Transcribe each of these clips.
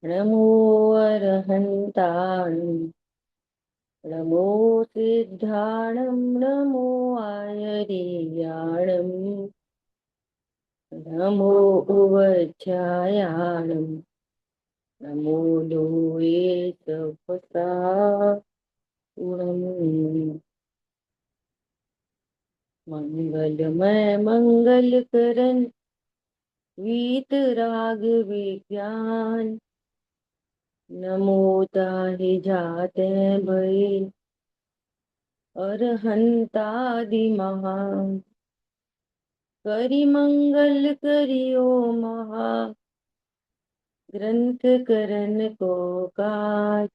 नमो अरहन्ताणं नमो सिद्धाणं नमो आयर्याणं नमो उवध्यायाणं नमो लोये सपसारणं मंगलमय मंगल करण वीतराग विज्ञान नमो ताहि जाते भय अरहंतादि महान करि मंगल करियो महा ग्रंथ करन को काज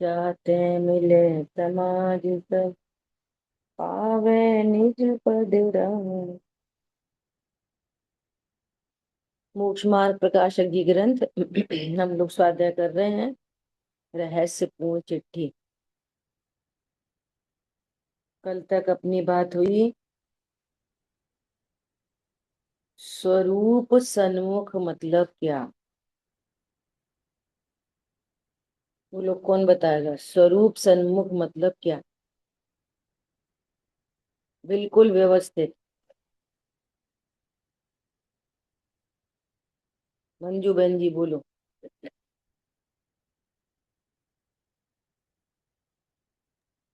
जाते मिले समाज सब पावे निज पद राम। मोक्ष मार्ग प्रकाशक जी ग्रंथ हम लोग स्वाध्याय कर रहे हैं। रहस्यपूर्ण चिट्ठी। कल तक अपनी बात हुई स्वरूप सन्मुख मतलब क्या। वो लोग कौन बताएगा स्वरूप सन्मुख मतलब क्या। बिल्कुल व्यवस्थित। मंजू बहन जी बोलो।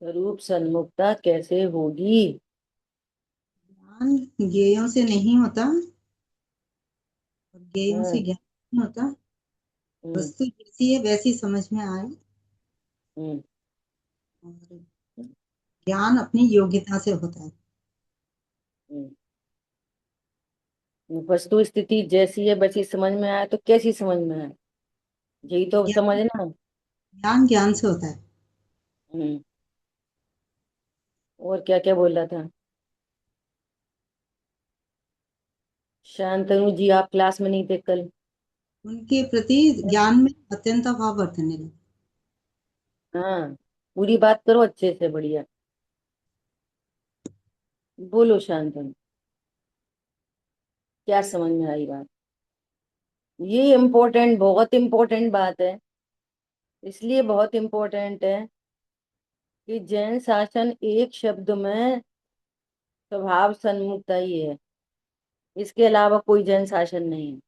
स्वरूप सन्मुखता कैसे होगी। ज्ञान ज्ञेयों से नहीं होता और ज्ञेयों से हम्म। ज्ञान नहीं होता। हम्म। वस्तु जैसी है वैसी समझ में आए हम्म। और ज्ञान अपनी योग्यता से होता है। हम्म। वस्तु स्थिति जैसी है वैसी समझ में आए तो कैसी समझ में आए। यही तो ज्ञान समझना। ज्ञान ज्ञान से होता है। हम्म। और क्या क्या बोल रहा था। शांतनु जी आप क्लास में नहीं थे कल। उनके प्रति ज्ञान में अत्यंत अभाव बरतने लगे। हाँ पूरी बात करो अच्छे से बढ़िया। बोलो शांतनु। क्या समझ में आई बात। ये इम्पोर्टेंट बहुत इम्पोर्टेंट बात है। इसलिए बहुत इम्पोर्टेंट है कि जैन शासन एक शब्द में स्वभाव सन्मुखता ही है। इसके अलावा कोई जैन शासन नहीं है।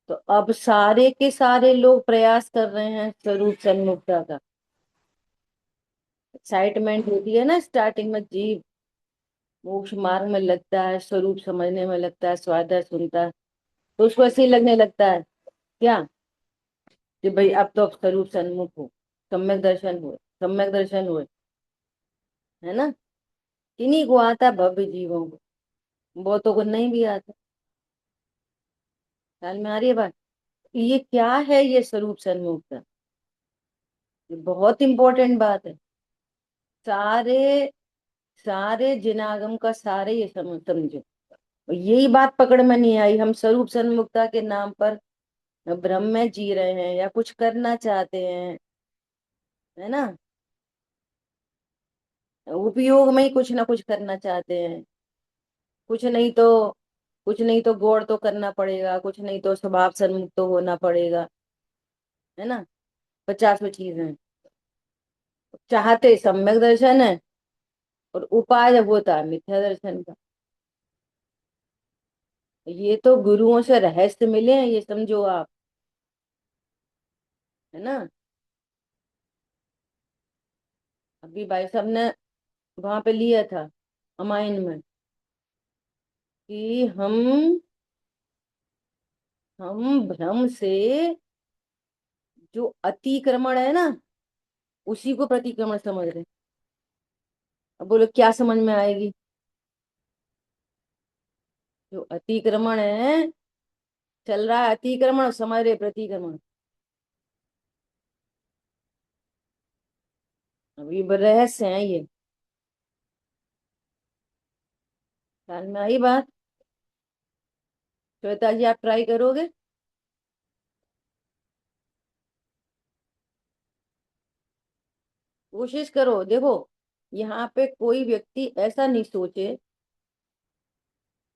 तो अब सारे के सारे लोग प्रयास कर रहे हैं स्वरूप सन्मुखता का। एक्साइटमेंट होती है ना स्टार्टिंग में जीव मोक्ष मार्ग में लगता है स्वरूप समझने में लगता है स्वाध्याय सुनता है तो उसको ऐसे ही लगने लगता है क्या कि भाई अब तो स्वरूप सन्मुख हो। सम्यक दर्शन हुए है ना। किन्हीं को आता भव्य जीवों को बहुतों को नहीं भी आता। ख्याल में आ रही है बात। ये क्या है ये स्वरूप सन्मुखता। ये बहुत इंपॉर्टेंट बात है। सारे सारे जिनागम का सारे ये समझो। और यही बात पकड़ में नहीं आई हम स्वरूप सन्मुखता के नाम पर भ्रम में जी रहे हैं या कुछ करना चाहते हैं है ना। उपयोग में ही कुछ ना कुछ करना चाहते हैं। कुछ नहीं तो कुछ नहीं तो गौर तो करना पड़ेगा कुछ नहीं तो स्वभाव सन्मुख तो होना पड़ेगा है ना। 50 चीजें हैं। चाहते सम्यक दर्शन है और उपाय जब होता है मिथ्या दर्शन का। ये तो गुरुओं से रहस्य मिले हैं ये समझो आप है ना। अभी भाई साहब ने वहां पे लिया था अमाइन में कि हम भ्रम से जो अतिक्रमण है ना उसी को प्रतिक्रमण समझ रहे हैं। अब बोलो क्या समझ में आएगी। जो अतिक्रमण है चल रहा है अतिक्रमण और समझ रहे प्रतिक्रमण। अभी रहस्य है ये। ख्याल में आई बात। श्वेता जी आप ट्राई करोगे। कोशिश करो देखो। यहाँ पे कोई व्यक्ति ऐसा नहीं सोचे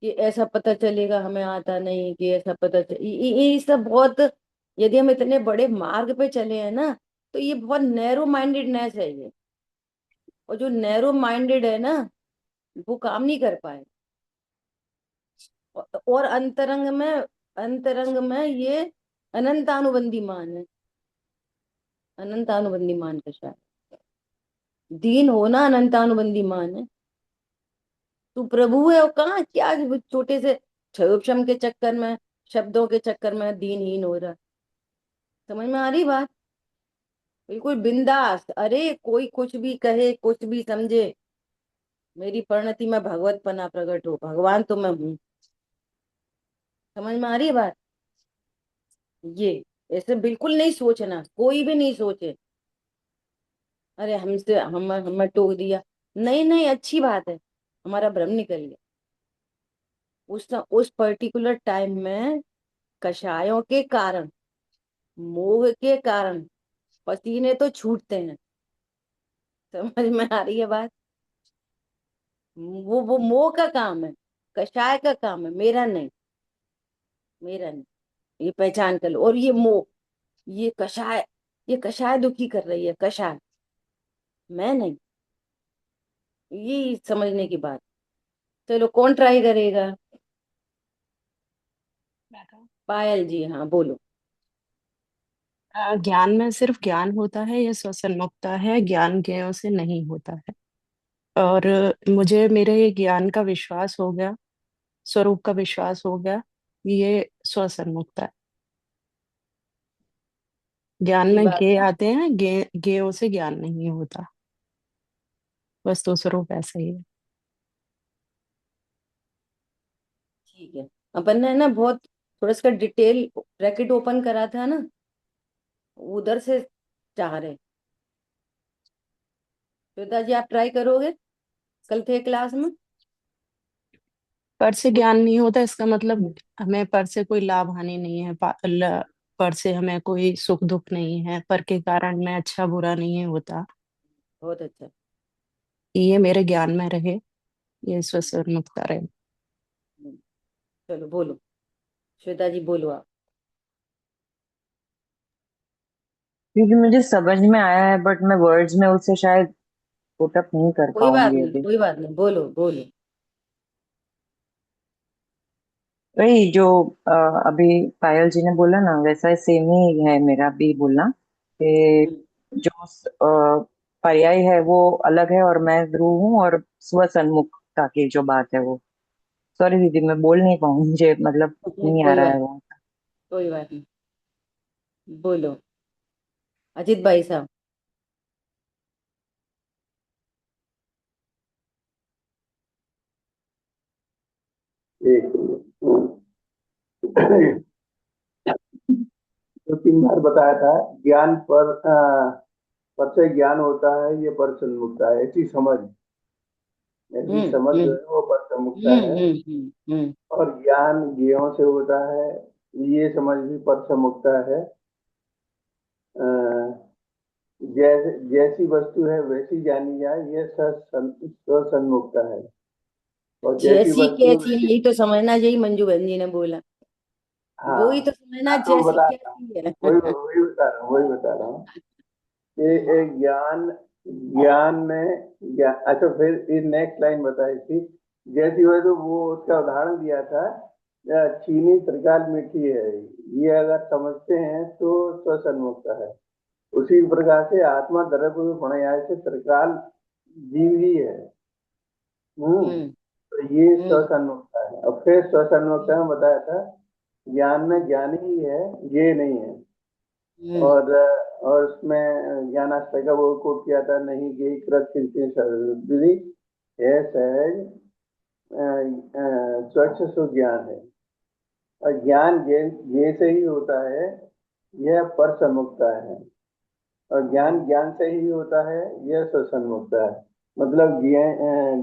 कि ऐसा पता चलेगा हमें आता नहीं कि ऐसा पता ये सब बहुत यदि हम इतने बड़े मार्ग पे चले हैं ना, तो ये बहुत नैरो माइंडेडनेस है ये। और जो नैरो माइंडेड है ना, वो काम नहीं कर पाए। और अंतरंग में ये अनंतानुबंधी मान है। अनंतानुबंधी मान का शायद दीन होना अनंतानुबंधी मान है। तू प्रभु है, और कहाँ क्या वो छोटे से क्षयोपशम के चक्कर में, शब्दों के चक्कर में दीनहीन हो रहा। समझ में आ रही बात? बिल्कुल बिंदास, अरे कोई कुछ भी कहे, कुछ भी समझे, मेरी परिणति में भगवत पना प्रकट हो, भगवान तो मैं हूँ। समझ में आ रही है बात? ये ऐसे बिल्कुल नहीं सोचना, कोई भी नहीं सोचे अरे हमसे हम हमें टोक दिया। नहीं नहीं, अच्छी बात है, हमारा भ्रम निकल गया। उस पर्टिकुलर टाइम में कषायों के कारण, मोह के कारण पसीने तो छूटते हैं। समझ में आ रही है बात? वो मोह का काम है, कषाय का काम है, मेरा नहीं। मेरा नहीं, ये पहचान कर लो। और ये मोह, ये कषाय, ये कषाय दुखी कर रही है, कषाय, मैं नहीं। ये समझने की बात। चलो कौन ट्राई करेगा? पायल जी, हाँ बोलो। ज्ञान में सिर्फ ज्ञान होता है या स्वसन्मुखता है? ज्ञान ज्ञेयों से नहीं होता है। और मुझे मेरे ज्ञान का विश्वास हो गया, स्वरूप का विश्वास हो गया, ये स्वसन्मुखता है। ज्ञान ये में बात ज्ञेय आते हैं, ज्ञेयों से ज्ञान नहीं होता। वस्तु स्वरूप ऐसा ही है। ठीक है। अपन ने ना बहुत थोड़ा सा डिटेल ब्रैकेट ओपन करा था ना, उधर से चाह रहे। श्वेता जी, आप ट्राई करोगे? कल थे क्लास में। पर से ज्ञान नहीं होता इसका मतलब हमें पर से कोई लाभ हानि नहीं है। पर से हमें कोई सुख दुख नहीं है, पर के कारण में अच्छा बुरा नहीं होता। बहुत अच्छा। ये मेरे ज्ञान में रहे, ये स्वस्वरूपता रहे। हम्म, चलो बोलो, श्वेता जी बोलो आप। क्योंकि मुझे समझ में आया है बट मैं वर्ड्स में उसे शायद पुट अप नहीं कर कोई बात पाऊंगी नहीं, अभी। कोई बात नहीं, बोलो बोलो। वही जो अ, अभी पायल जी ने बोला ना वैसा सेम ही है मेरा भी बोलना कि हम्म, जो पर्याय है वो अलग है और मैं ध्रुव हूँ और स्व सन्मुखता की जो बात है वो। सॉरी दीदी मैं बोल नहीं पाऊंगी, मुझे मतलब नहीं आ कोई रहा बात, है वो। कोई बात नहीं, बोलो अजित भाई साहब। एक जो 3 बार बताया था, ज्ञान पर से ज्ञान होता है, ये पर सन्मुखता है, ऐसी हम्म समझ जो हम्म है वो पर सन्मुखता है। हम्म। और ज्ञान ज्ञेयों से होता है, ये समझ भी पर सन्मुखता है। अ, जैसी वस्तु है वैसी जानी जाए, ये स्वसन्मुखता है। और जैसी जैसी वस्तु कैसी है, वैसी, यही तो समझना, यही मंजू बहन जी ने बोला। वो ही तो हाँ। समझना, हाँ तो जैसी बता रहा हूँ, कैसी है। वही बता रहा हूँ कि एक ज्ञान, ज्ञान में ज्ञान। अच्छा, फिर ये नेक्स्ट लाइन बताई थी, जैसी हो तो वो उसका उदाहरण दिया था, चीनी त्रिकाल मीठी है, ये अगर समझते हैं तो स्वसन्मुखता है। उसी प्रकार से आत्मा द्रव्य प्रणय से त्रिकाल जीव ही है। हम्म। हम्म तो ये हम्म स्वसन्मुखता है। और फिर स्वसन्मुखता में बताया था, ज्ञान में ज्ञानी ही है, ये नहीं है। हम्म। और उसमें ज्ञानाश्रय का वो कोट किया था, नहीं गई कृत किंचित सर्वसिद्धि, है सहज स्वच्छ सुज्ञान है। और ज्ञान ये से ही होता है, यह पर सन्मुखता है। और ज्ञान ज्ञान से ही होता है, यह स्वसन्मुखता है। मतलब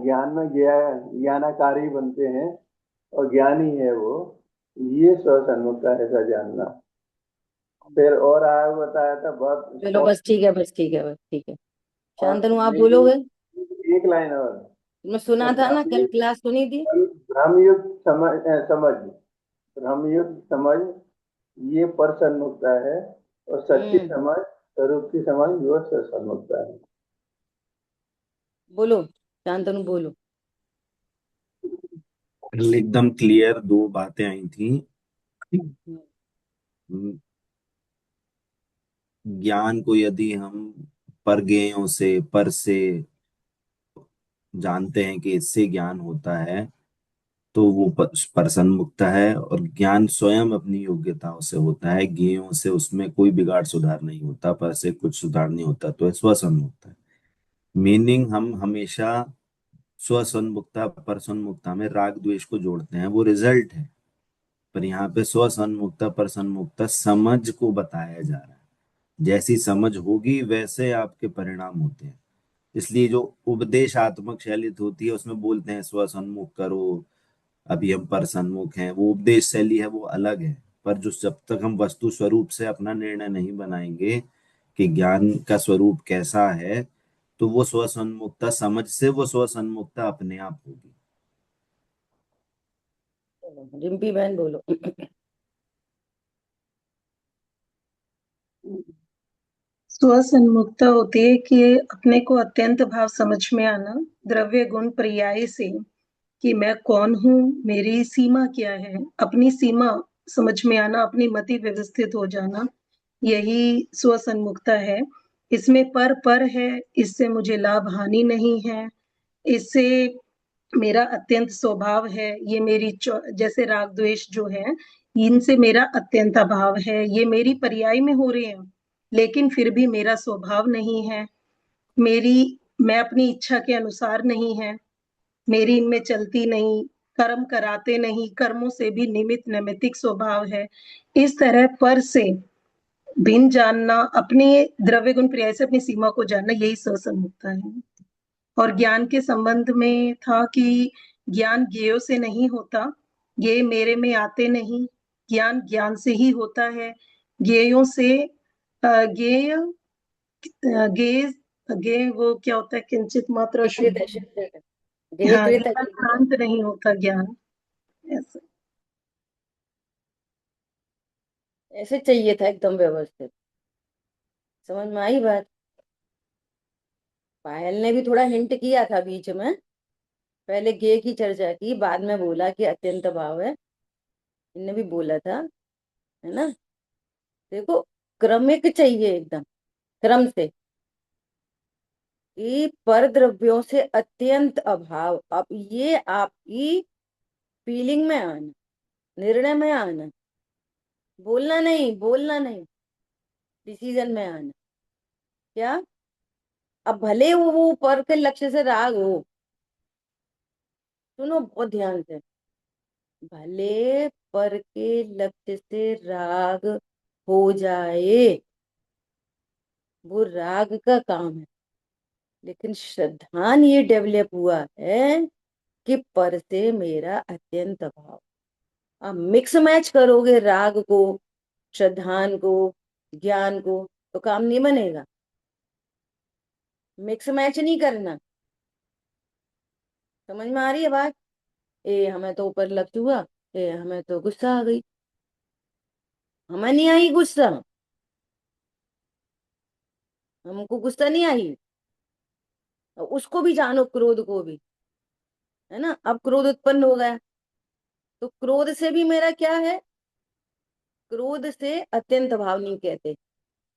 ज्ञान में ज्ञानाकारी बनते हैं और ज्ञानी है वो, ये स्वसन्मुखता है, ऐसा जानना। फिर और आगे बताया था बहुत चलो शॉर्ट। बस ठीक है, बस ठीक है, बस ठीक है। और शांतनु आप नहीं, बोलोगे? एक लाइन और। मैं सुना था ना, कल भ्रमयुक्त क्लास सुनी थी। भ्रमयुक्त समझ, भ्रमयुक्त समझ ये पर सन्मुखता है, और सच्ची हम्म। समझ, स्वरूप की समझ वो सन्मुखता है। बोलो शांतनु, बोलो। एकदम क्लियर दो बातें आई थी। हम्म। ज्ञान को यदि हम परगेयों से, पर से जानते हैं कि इससे ज्ञान होता है, तो वो प्रसन्न मुक्ता है। और ज्ञान स्वयं अपनी योग्यताओं से होता है, ज्ञेयों से उसमें कोई बिगाड़ सुधार नहीं होता, पर से कुछ सुधार नहीं होता, तो स्वसन्मुक्ता है। मीनिंग हम हमेशा स्वसन्मुक्ता प्रसन्मुक्ता में राग द्वेष को जोड़ते हैं, वो रिजल्ट है। पर यहाँ पे स्वसन्मुक्ता प्रसन्मुक्ता समझ को बताया जा रहा है। जैसी समझ होगी वैसे आपके परिणाम होते हैं। इसलिए जो उपदेशात्मक शैली होती है उसमें बोलते हैं स्वसन्मुख करो, अभी हम पर सन्मुख हैं, वो उपदेश शैली है, वो अलग है। पर जो जब तक हम वस्तु स्वरूप से अपना निर्णय नहीं बनाएंगे कि ज्ञान का स्वरूप कैसा है, तो वो स्वसन्मुखता समझ से वो स्वसन्मुखता अपने आप होगी। रिम्पी बहन बोलो। स्वसन्मुखता होती है कि अपने को अत्यंत भाव समझ में आना, द्रव्य गुण पर्याय से कि मैं कौन हूँ, मेरी सीमा क्या है, अपनी सीमा समझ में आना, अपनी मति व्यवस्थित हो जाना, यही स्वसन्मुखता है। इसमें पर है, इससे मुझे लाभ हानि नहीं है, इससे मेरा अत्यंत स्वभाव है, ये मेरी जैसे राग द्वेष जो है, इनसे मेरा अत्यंत अभाव है, ये मेरी पर्याय में हो रहे हैं, लेकिन फिर भी मेरा स्वभाव नहीं है, मेरी मैं अपनी इच्छा के अनुसार नहीं है, मेरी इनमें चलती नहीं, कर्म कराते नहीं, कर्मों से भी निमित्त नैमित्तिक स्वभाव है। इस तरह पर से भिन्न जानना, अपने द्रव्य गुण पर्याय से अपनी सीमा को जानना, यही स्वसन्मुखता है। और ज्ञान के संबंध में था कि ज्ञान ज्ञेयों से नहीं होता, ये मेरे में आते नहीं, ज्ञान ज्ञान से ही होता है। ज्ञेयों से ज्ञेय ज्ञेय ज्ञेय वो क्या होता है, किंचित मात्र कृत शुद्ध। कृत हाँ, कृत ज्ञान शांत नहीं होता ज्ञान, ऐसा। ऐसे चाहिए था एकदम व्यवस्थित। समझ में आई बात? पायल ने भी थोड़ा हिंट किया था बीच में, पहले गे की चर्चा की, बाद में बोला कि अत्यंत भाव है, इनने भी बोला था, है ना? देखो, क्रमिक चाहिए एकदम, क्रम से, कि पर द्रव्यों से अत्यंत अभाव। अब ये आपकी फीलिंग में आना, निर्णय में आना, बोलना नहीं, बोलना नहीं, डिसीजन में आना। क्या? अब भले वो पर के लक्ष्य से राग हो, सुनो बहुत ध्यान से, भले पर के लक्ष्य से राग हो जाए, वो राग का काम है, लेकिन श्रद्धान ये डेवलप हुआ है कि पर से मेरा अत्यंत अभाव। आप मिक्स मैच करोगे राग को, श्रद्धान को, ज्ञान को, तो काम नहीं बनेगा। मिक्स मैच नहीं करना। समझ में आ रही है बात? ए हमें तो ऊपर लक्ष्य हुआ, ए हमें तो गुस्सा आ गई, हमें नहीं आई गुस्सा, हमको गुस्सा नहीं आई, उसको भी जानो, क्रोध को भी, है ना? अब क्रोध उत्पन्न हो गया, तो क्रोध से भी मेरा क्या है? क्रोध से अत्यंत भाव नहीं कहते,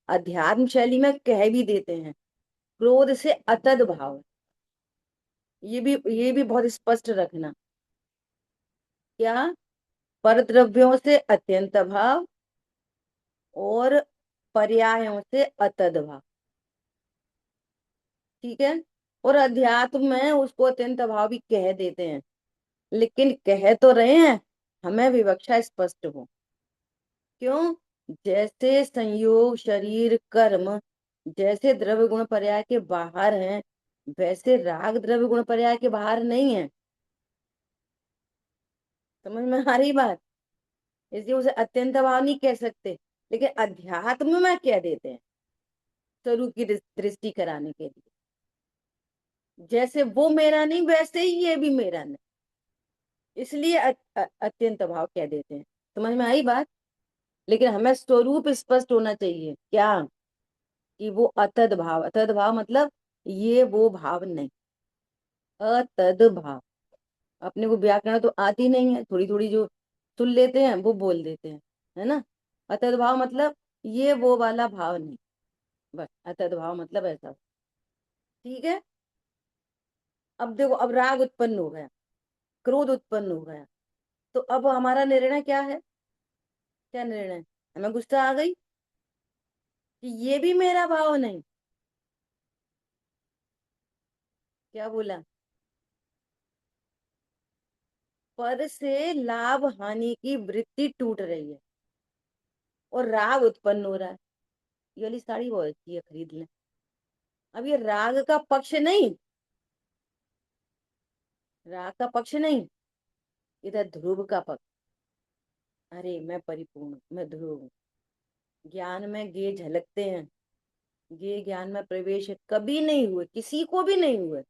अध्यात्म शैली में कह भी देते हैं, क्रोध से अतद भाव है। ये भी बहुत स्पष्ट रखना। क्या? पर द्रव्यों से अत्यंत भाव और पर्यायों से अतद भाव, ठीक है? और अध्यात्म में उसको अत्यंत भाव भी कह देते हैं, लेकिन कह तो रहे हैं, हमें विवक्षा स्पष्ट हो। क्यों? जैसे संयोग शरीर कर्म जैसे द्रव्य गुण पर्याय के बाहर हैं, वैसे राग द्रव्य गुण पर्याय के बाहर नहीं है। समझ में आ रही बात? इसलिए उसे अत्यंत भाव नहीं कह सकते, लेकिन अध्यात्म में कह देते हैं, स्वरूप की दृष्टि कराने के लिए। जैसे वो मेरा नहीं, वैसे ही ये भी मेरा नहीं, इसलिए अत्यंत भाव कह देते हैं। समझ में आई बात? लेकिन हमें स्वरूप स्पष्ट होना चाहिए क्या, कि वो अतद भाव, अतद भाव मतलब ये वो भाव नहीं, अतद भाव। अपने को व्याकरण तो आती नहीं है, थोड़ी थोड़ी जो सुन लेते हैं वो बोल देते हैं, है ना। अतद भाव मतलब ये वो वाला भाव नहीं, बस अतद भाव मतलब ऐसा। ठीक है। अब देखो, अब राग उत्पन्न हो गया, क्रोध उत्पन्न हो गया, तो अब हमारा निर्णय क्या है, क्या निर्णय, हमें गुस्सा आ गई कि ये भी मेरा भाव नहीं, क्या बोला, पर से लाभ हानि की वृत्ति टूट रही है और राग उत्पन्न हो रहा है। ये वाली साड़ी बहुत अच्छी है, खरीद लें। अब ये राग का पक्ष नहीं, राग का पक्ष नहीं, इधर ध्रुव का पक्ष। अरे मैं परिपूर्ण, मैं ध्रुव हूँ, ज्ञान में गे झलकते हैं, गे ज्ञान में प्रवेश कभी नहीं हुए, किसी को भी नहीं हुए,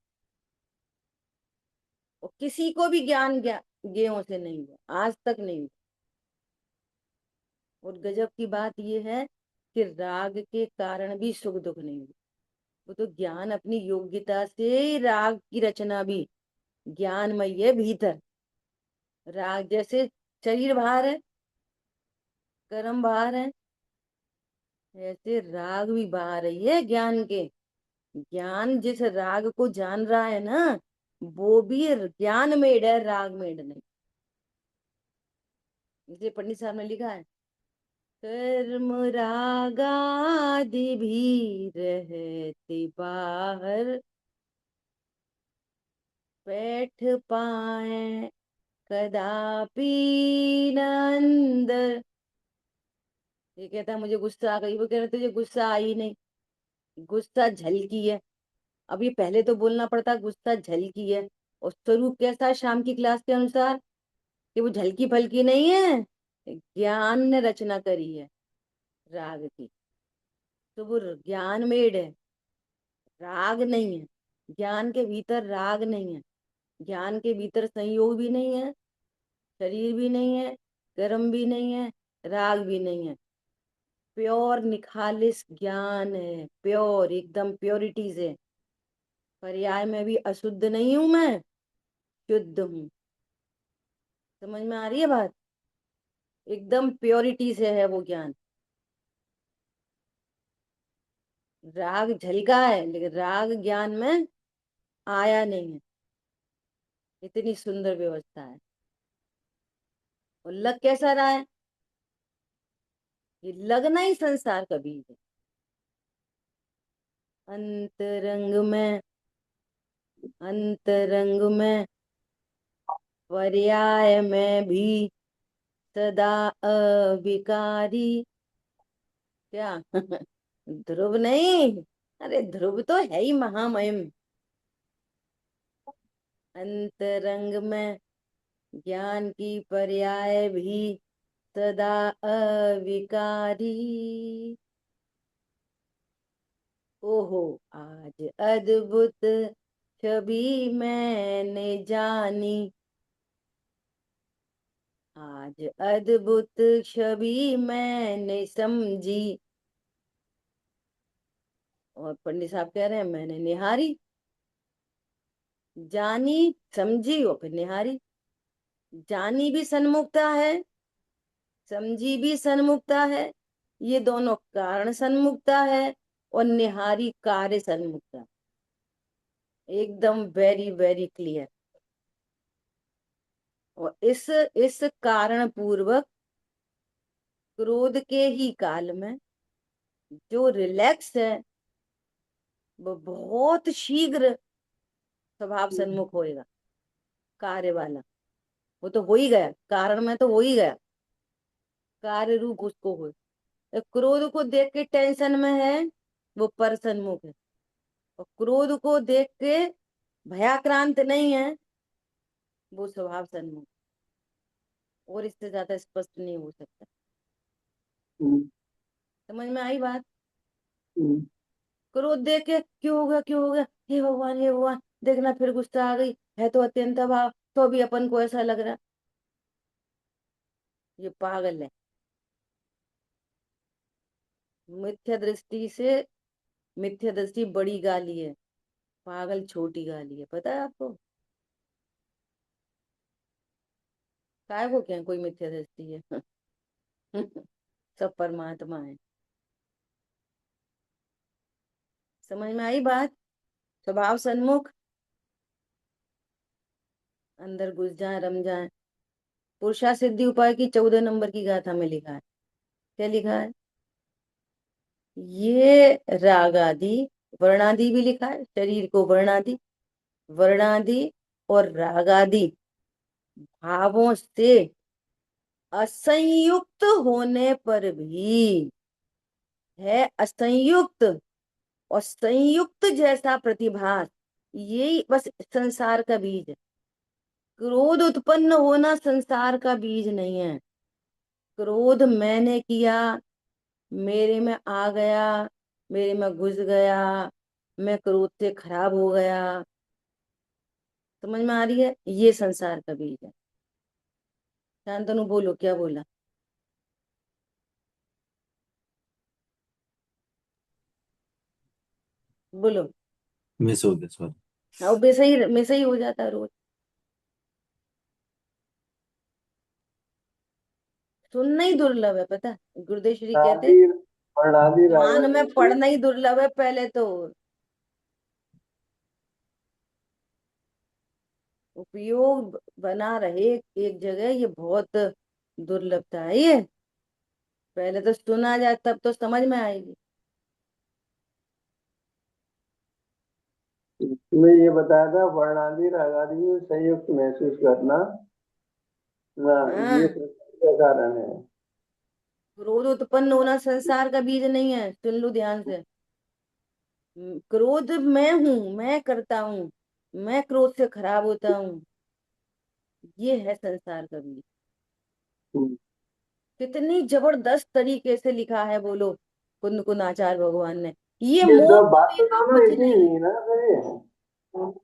और किसी को भी गेयों से नहीं हुआ, आज तक नहीं हुआ। और गजब की बात यह है कि राग के कारण भी सुख दुख नहीं हुआ। वो तो ज्ञान अपनी योग्यता से राग की रचना भी ज्ञानमय है भीतर। राग जैसे शरीर बाहर है, कर्म बाहर है, ऐसे राग भी बाहर ही है ज्ञान के। ज्ञान जिस राग को जान रहा है ना, वो भी ज्ञान मेड है, राग मेड नहीं। इसे पंडित साहब ने लिखा है, कर्म रागादि भी रहते बाहर, बैठ पाए कदापि न अंदर। ये कहता है मुझे गुस्सा आ गई, वो कह रहे तुझे गुस्सा आई नहीं, गुस्सा झलकी है। अब ये पहले तो बोलना पड़ता गुस्सा झलकी है, और स्वरूप कैसा है शाम की क्लास के अनुसार, कि वो झलकी फलकी नहीं है, ज्ञान ने रचना करी है राग की, तो वो ज्ञान मेड है, राग नहीं है। ज्ञान के भीतर राग नहीं है, ज्ञान के भीतर संयोग भी नहीं है, शरीर भी नहीं है, कर्म भी नहीं है, राग भी नहीं है। प्योर निखालिस ज्ञान है, प्योर एकदम प्योरिटी से। पर्याय में भी अशुद्ध नहीं हूं मैं, शुद्ध हूँ। समझ में आ रही है बात, एकदम प्योरिटी से है वो ज्ञान। राग झलका है लेकिन राग ज्ञान में आया नहीं है, इतनी सुंदर व्यवस्था है। और लग कैसा रहा है, ये लगना ही संसार कभी है। अंतरंग में, अंतरंग में पर्याय में भी सदा अविकारी। क्या ध्रुव नहीं, अरे ध्रुव तो है ही महामहिम। अंतरंग में ज्ञान की पर्याय भी सदा अविकारी। ओहो, आज अद्भुत छवि मैंने जानी, आज अद्भुत छवि मैंने समझी। और पंडित साहब कह रहे हैं मैंने निहारी, जानी समझी और फिर निहारी। जानी भी सन्मुखता है, समझी भी सन्मुखता है, ये दोनों कारण सन्मुखता है, और निहारी कार्य सन्मुखता। एकदम वेरी वेरी क्लियर। और इस कारण पूर्वक क्रोध के ही काल में जो रिलैक्स है, वो बहुत शीघ्र स्वभाव सन्मुख होएगा, कार्य वाला। वो तो हो ही गया, कारण में तो हो ही गया, कार्य रूप उसको हो। क्रोध को देख के टेंशन में है, वो पर सन्मुख है। और क्रोध को देख के भयाक्रांत नहीं है, वो स्वभाव सन्मुख। और इससे ज्यादा स्पष्ट नहीं हो सकता। समझ में आई बात। क्रोध देख के क्यों हो गया, क्यों हो गया, हे भगवान हे भगवान, देखना फिर गुस्सा आ गई, है तो अत्यंत भाव, तो भी अपन को ऐसा लग रहा, ये पागल है। मिथ्या दृष्टि से, मिथ्या दृष्टि बड़ी गाली है, पागल छोटी गाली है, पता है आपको? काय को क्या कोई मिथ्या दृष्टि है? सब परमात्मा है। समझ में आई बात? स्वभाव सन्मुख, अंदर घुस जाए, रम जाए। पुरुषा सिद्धि उपाय की 14 नंबर की गाथा में लिखा है। क्या लिखा है? ये राग आदि, वर्णादि भी लिखा है, शरीर को वर्णादि, वर्णादि और राग आदि भावों से असंयुक्त होने पर भी है असंयुक्त, और संयुक्त जैसा प्रतिभास, यही बस संसार का बीज है। क्रोध उत्पन्न होना संसार का बीज नहीं है। क्रोध मैंने किया, मेरे में आ गया, मेरे में घुस गया, मैं क्रोध से खराब हो गया। समझ में आ रही है? ये संसार का बीज है। शांतनु बोलो, क्या बोला? बोलो। मिस हो गया, सॉरी। हाँ, वैसे ही हो जाता है रोज। सुनना ही दुर्लभ है, पता है? गुरुदेव श्री कहते वर्णादि वर्णादि कान में रागादि से पढ़ना ही दुर्लभ है पहले तो। उपयोग बना रहे एक जगह, ये बहुत दुर्लभता है ये। पहले तो सुना जाए तब तो समझ में आएगी। मैं ये बताया था, वर्णादि रागादि में संयुक्त महसूस करना ना, ये हाँ, सृष्टि का कारण है। क्रोध उत्पन्न होना संसार का बीज नहीं है, सुन लो ध्यान से। क्रोध मैं हूं, मैं करता हूँ, मैं क्रोध से खराब होता हूँ, ये है संसार का बीज। हम्म। कितनी जबरदस्त तरीके से लिखा है, बोलो, कुंद कुंद आचार्य भगवान ने। ये ये दो मोक्ष बात तो बिना दोनों कुछ एक ही नहीं। हुई ना फिर ये। एक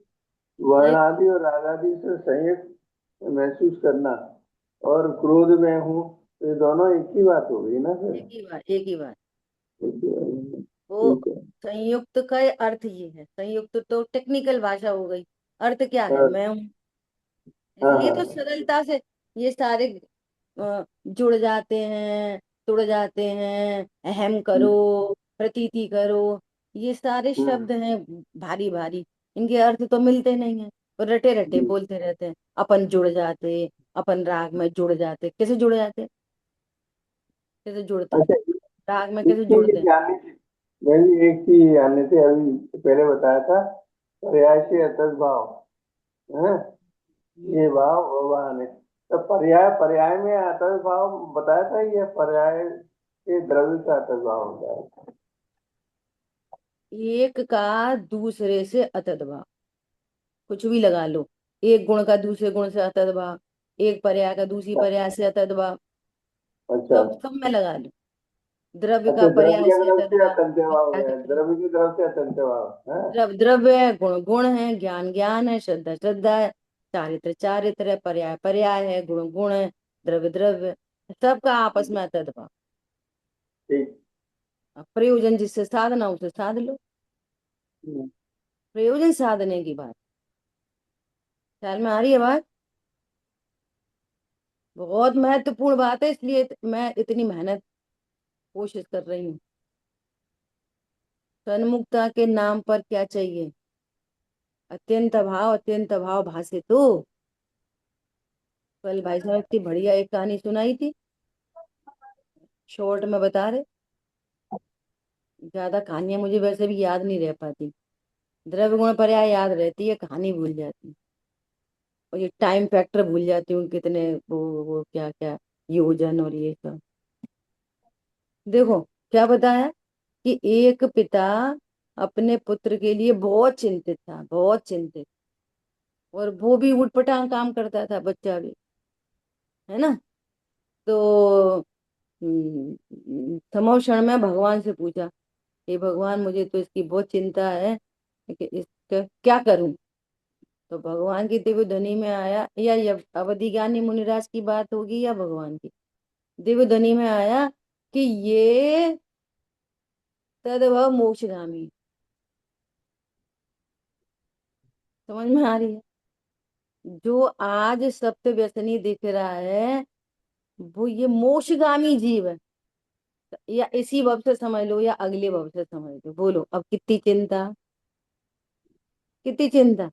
वर्णादि और रागादि से संयुक्त महसूस करना और क्रोध में हूँ, ये दोनों एक ही बात हो गई ना फिर। एक ही बात, एक ही बात। एक ही बात। वो ठीक है। संयुक्त का अर्थ ये है, संयुक्त तो टेक्निकल भाषा हो गई। अर्थ क्या है? हाँ मैं हूँ। हाँ इसलिए तो हाँ। सरलता से ये सारे जुड़ जाते हैं, तुड़ जाते हैं। अहम करो, प्रतीति करो, ये सारे हम्म, शब्द हैं भारी भारी। इनके अर्थ तो मिलते नहीं है, और रटे रटे हम्म। बोलते रहते हैं। अपन जुड़ जाते, अपन राग में जुड़ जाते। कैसे जुड़ जाते? कैसे जुड़ते हैं? अच्छा, राग में कैसे इसमें ये जुड़ते हैं? जाननी थी, मैं भी एक चीज जाननी थी, अभी पहले बताया था, पर्याय से अतः भाव है, ये भाव और वाहन है। तो पर्याय, पर्याय में अतः भाव बताया था, ये पर्याय के द्रव्य का अतः भाव होता है। एक का दूसरे से अतद्भाव, कुछ भी लगा लो। एक गुण का दूसरे गुण से अतद्भाव, एक पर्याय का दूसरी अच्छा पर्याय से अतद्भाव, अच्छा। सब सब में लगा लो। द्रव्य का अच्छा, द्रव्य पर्याय की से तरफ से अतद्भाव, अतंत्य भाव पर्याय का है, पर्याय। द्रव्य की तरफ से अतंत्य भाव है। द्रव्य है, गुण गुण है, ज्ञान ज्ञान है, श्रद्धा श्रद्धा है, चारित्र चारित्र है, पर्याय पर्याय है, गुण गुण है, द्रव्य द्रव्य है। सबका आपस में अतद्भाव। ठीक। अब प्रयोजन जिससे साधना उसे साध लो। हम्म, प्रयोजन साधने की बात, ख्याल में आ रही है बात? बहुत महत्वपूर्ण बात है, इसलिए मैं इतनी मेहनत कोशिश कर रही हूँ। सन्मुखता के नाम पर क्या चाहिए? अत्यंत अभाव भाषित तो। कल भाई साहब इतनी बढ़िया एक कहानी सुनाई थी, शॉर्ट में बता रहे। ज्यादा कहानियां मुझे वैसे भी याद नहीं रह पाती। द्रव्य गुण पर्याय याद रहती है, कहानी भूल जाती। और ये टाइम फैक्टर भूल जाती हूँ, कितने वो क्या क्या योजन और ये सब। देखो क्या बताया, कि एक पिता अपने पुत्र के लिए बहुत चिंतित था, बहुत चिंतित। और वो भी उटपटांग काम करता था, बच्चा भी, है ना? तो समो क्षण में भगवान से पूछा, हे भगवान, मुझे तो इसकी बहुत चिंता है कि इसका क्या करूं। तो भगवान की दिव्य ध्वनि में आया, या ये अवधि ज्ञानी मुनिराज की बात होगी या भगवान की, दिव्य ध्वनि में आया कि ये तद्भव मोक्षगामी। समझ में आ रही है? जो आज सप्त व्यसनी दिख रहा है वो ये मोक्षगामी जीव है। या इसी भव से समझ लो या अगले भव से समझ लो। बोलो अब कितनी चिंता, कितनी चिंता।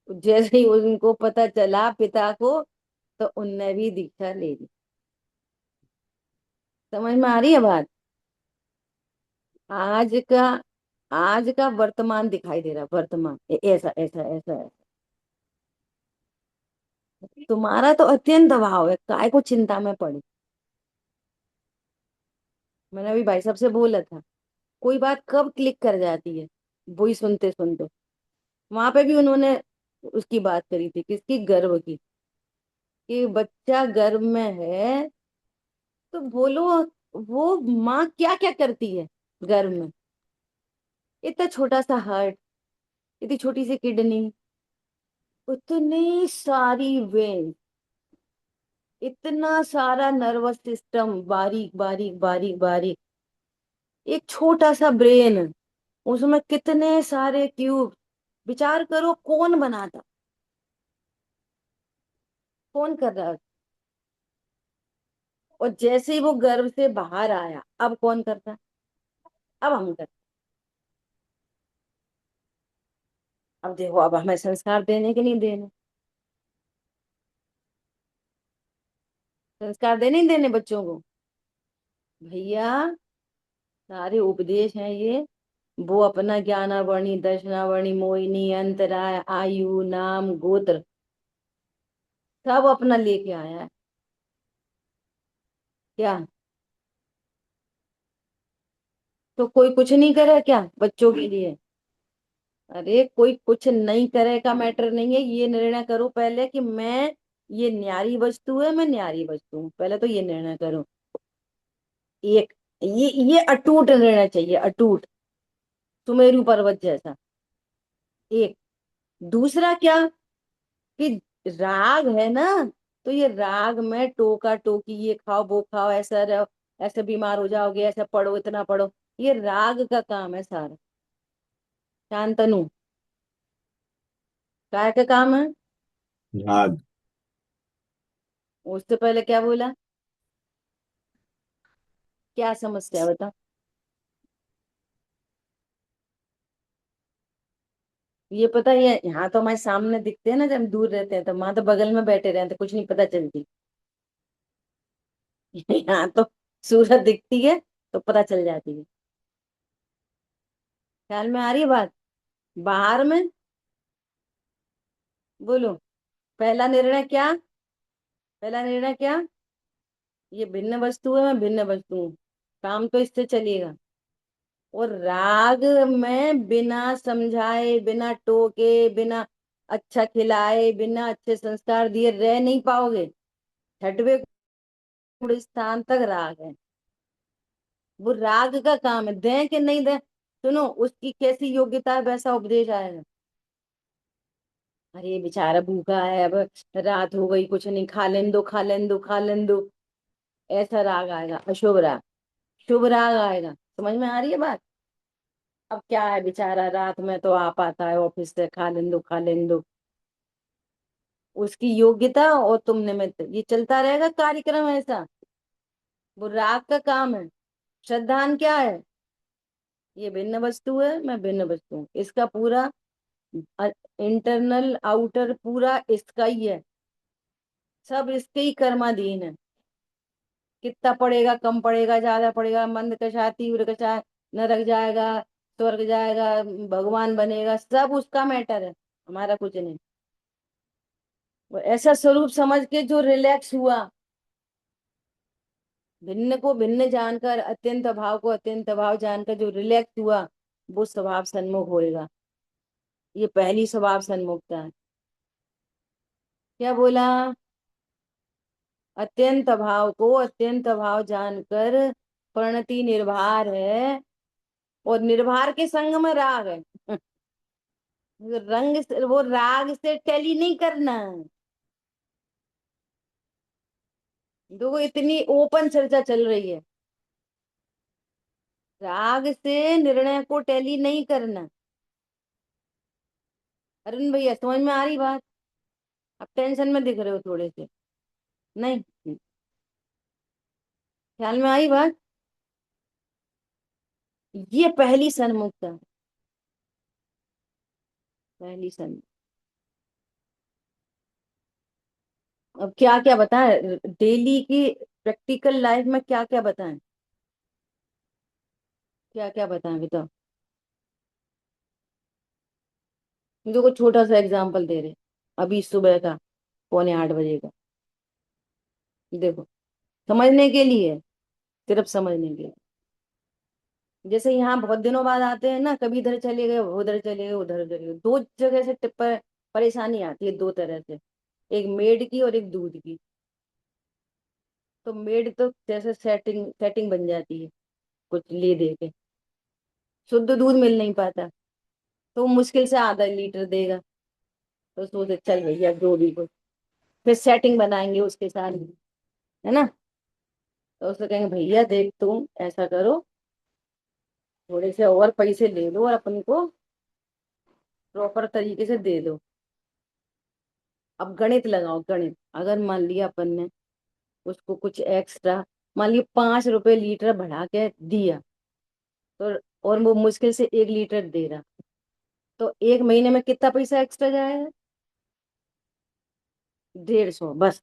जैसे ही उनको पता चला पिता को तो उनने भी दीक्षा ले ली। समझ में आ रही है बात? आज का आज का वर्तमान दिखाई दे रहा, वर्तमान ऐसा ऐसा ऐसा है। तुम्हारा तो अत्यंत अभाव है, काय को चिंता में पड़ी। मैंने अभी भाई साहब से बोला था, कोई बात कब क्लिक कर जाती है वही सुनते सुनते। वहां पे भी उन्होंने उसकी बात करी थी, किसकी, गर्भ की, कि बच्चा गर्भ में है तो बोलो वो माँ क्या क्या करती है गर्भ में। इतना छोटा सा हार्ट, इतनी छोटी सी किडनी, उतनी सारी वेन, इतना सारा नर्वस सिस्टम, बारीक बारीक बारीक बारीक, एक छोटा सा ब्रेन, उसमें कितने सारे ट्यूब। विचार करो कौन बनाता, कौन कर रहा है। और जैसे ही वो गर्भ से बाहर आया अब कौन करता, अब हम करते। अब देखो अब हमें संस्कार देने के नहीं देने, संस्कार देने ही देने बच्चों को। भैया सारे उपदेश हैं ये। वो अपना ज्ञानावरणी, दर्शनावरणी, मोहिनी, अंतराय, आयु, नाम, गोत्र सब अपना लेके आया है। क्या तो कोई कुछ नहीं करे क्या बच्चों के लिए? अरे कोई कुछ नहीं करे का मैटर नहीं है। ये निर्णय करो पहले कि मैं, ये न्यारी वस्तु है, मैं न्यारी वस्तु हूँ। पहले तो ये निर्णय करो। एक ये अटूट निर्णय चाहिए, अटूट, सुमेरु पर्वत जैसा। एक दूसरा क्या, कि राग है ना, तो ये राग में टोका टोकी, ये खाओ वो खाओ, ऐसा रहो, ऐसे बीमार हो जाओगे, ऐसा पढ़ो, इतना पढ़ो, ये राग का काम है सारा। शांतनु काय का काम है? राग। उससे पहले क्या बोला, क्या समस्या है बता। ये पता है, ये यहाँ तो हमारे सामने दिखते हैं ना, जब हम दूर रहते हैं तो वहां तो बगल में बैठे रहते हैं, कुछ नहीं पता चलती। यहाँ तो सूरत दिखती है तो पता चल जाती है। ख्याल में आ रही है बात? बाहर में बोलो, पहला निर्णय क्या, पहला निर्णय क्या, ये भिन्न वस्तु है, मैं भिन्न वस्तु हूँ, काम तो इससे चलेगा। और राग में बिना समझाए, बिना टोके, बिना अच्छा खिलाए, बिना अच्छे संस्कार दिए रह नहीं पाओगे। छठवे गुण स्थान तक राग है। वो राग का काम है, दें कि नहीं दें। सुनो उसकी कैसी योग्यता है वैसा उपदेश आएगा। अरे बेचारा भूखा है, अब रात हो गई, कुछ नहीं, खा लेन दो, खा लेन दो, खा लेन दो, ऐसा राग आएगा, अशुभ राग। शुभ राग आएगा। समझ में आ रही है बात? अब क्या है, बेचारा रात में तो आ पाता है ऑफिस से, खा लेन दो, खा लेन दो, उसकी योग्यता और तुम निमित्त, ये चलता रहेगा कार्यक्रम ऐसा। वो राग का काम है। श्रद्धान क्या है, ये भिन्न वस्तु है, मैं भिन्न वस्तु हूँ, इसका पूरा इंटरनल आउटर पूरा इसका ही है, सब इसके ही कर्माधीन है। कितना पड़ेगा, कम पड़ेगा, ज्यादा पड़ेगा, मंद कषाय, तीव्र कषाय, नरक जाएगा, स्वर्ग जाएगा, भगवान बनेगा, सब उसका मैटर है, हमारा कुछ नहीं। वो ऐसा स्वरूप समझ के जो रिलैक्स हुआ, भिन्न को भिन्न जानकर, अत्यंत अभाव को अत्यंत अभाव जानकर जो रिलैक्स हुआ, वो स्वभाव सन्मुख होएगा। ये पहली स्वभाव सन्मुखता है। क्या बोला? अत्यंत अभाव को अत्यंत अभाव जानकर परिणति निर्भर है, और निर्भर के संग में राग है। रंग से, वो राग से टैली नहीं करना। देखो इतनी ओपन चर्चा चल रही है, राग से निर्णय को टैली नहीं करना। अरुण भैया समझ में आ रही बात? अब टेंशन में दिख रहे हो थोड़े से। नहीं, ख्याल में आई बात? ये पहली सन्मुखता, पहली सन। अब क्या क्या बताएं डेली की प्रैक्टिकल लाइफ में, क्या क्या बताएं, क्या क्या बताएं बताओ। देखो छोटा सा एग्जांपल दे रहे, अभी सुबह का 7:45 का। देखो, समझने के लिए, सिर्फ समझने के लिए। जैसे यहाँ बहुत दिनों बाद आते हैं ना, कभी इधर चले गए, उधर चले गए, उधर चले गए, दो जगह से परेशानी आती है, दो तरह से। एक मेड की और एक दूध की। तो मेड तो जैसे सेटिंग सेटिंग बन जाती है, कुछ ले दे के शुद्ध दूध मिल नहीं पाता, तो वो मुश्किल से आधा लीटर देगा। तो सोचे चल भैया जो भी कुछ, फिर सेटिंग बनाएंगे उसके साथ, है ना। तो उससे कहेंगे भैया देख तुम ऐसा करो, थोड़े से और पैसे ले लो और अपन को प्रॉपर तरीके से दे दो। अब गणित लगाओ, गणित। अगर मान लिया अपन ने उसको कुछ एक्स्ट्रा, मान लिया 5 रुपए लीटर बढ़ा के दिया, तो और वो मुश्किल से 1 लीटर दे रहा, तो एक महीने में कितना पैसा एक्स्ट्रा जाएगा? 150, बस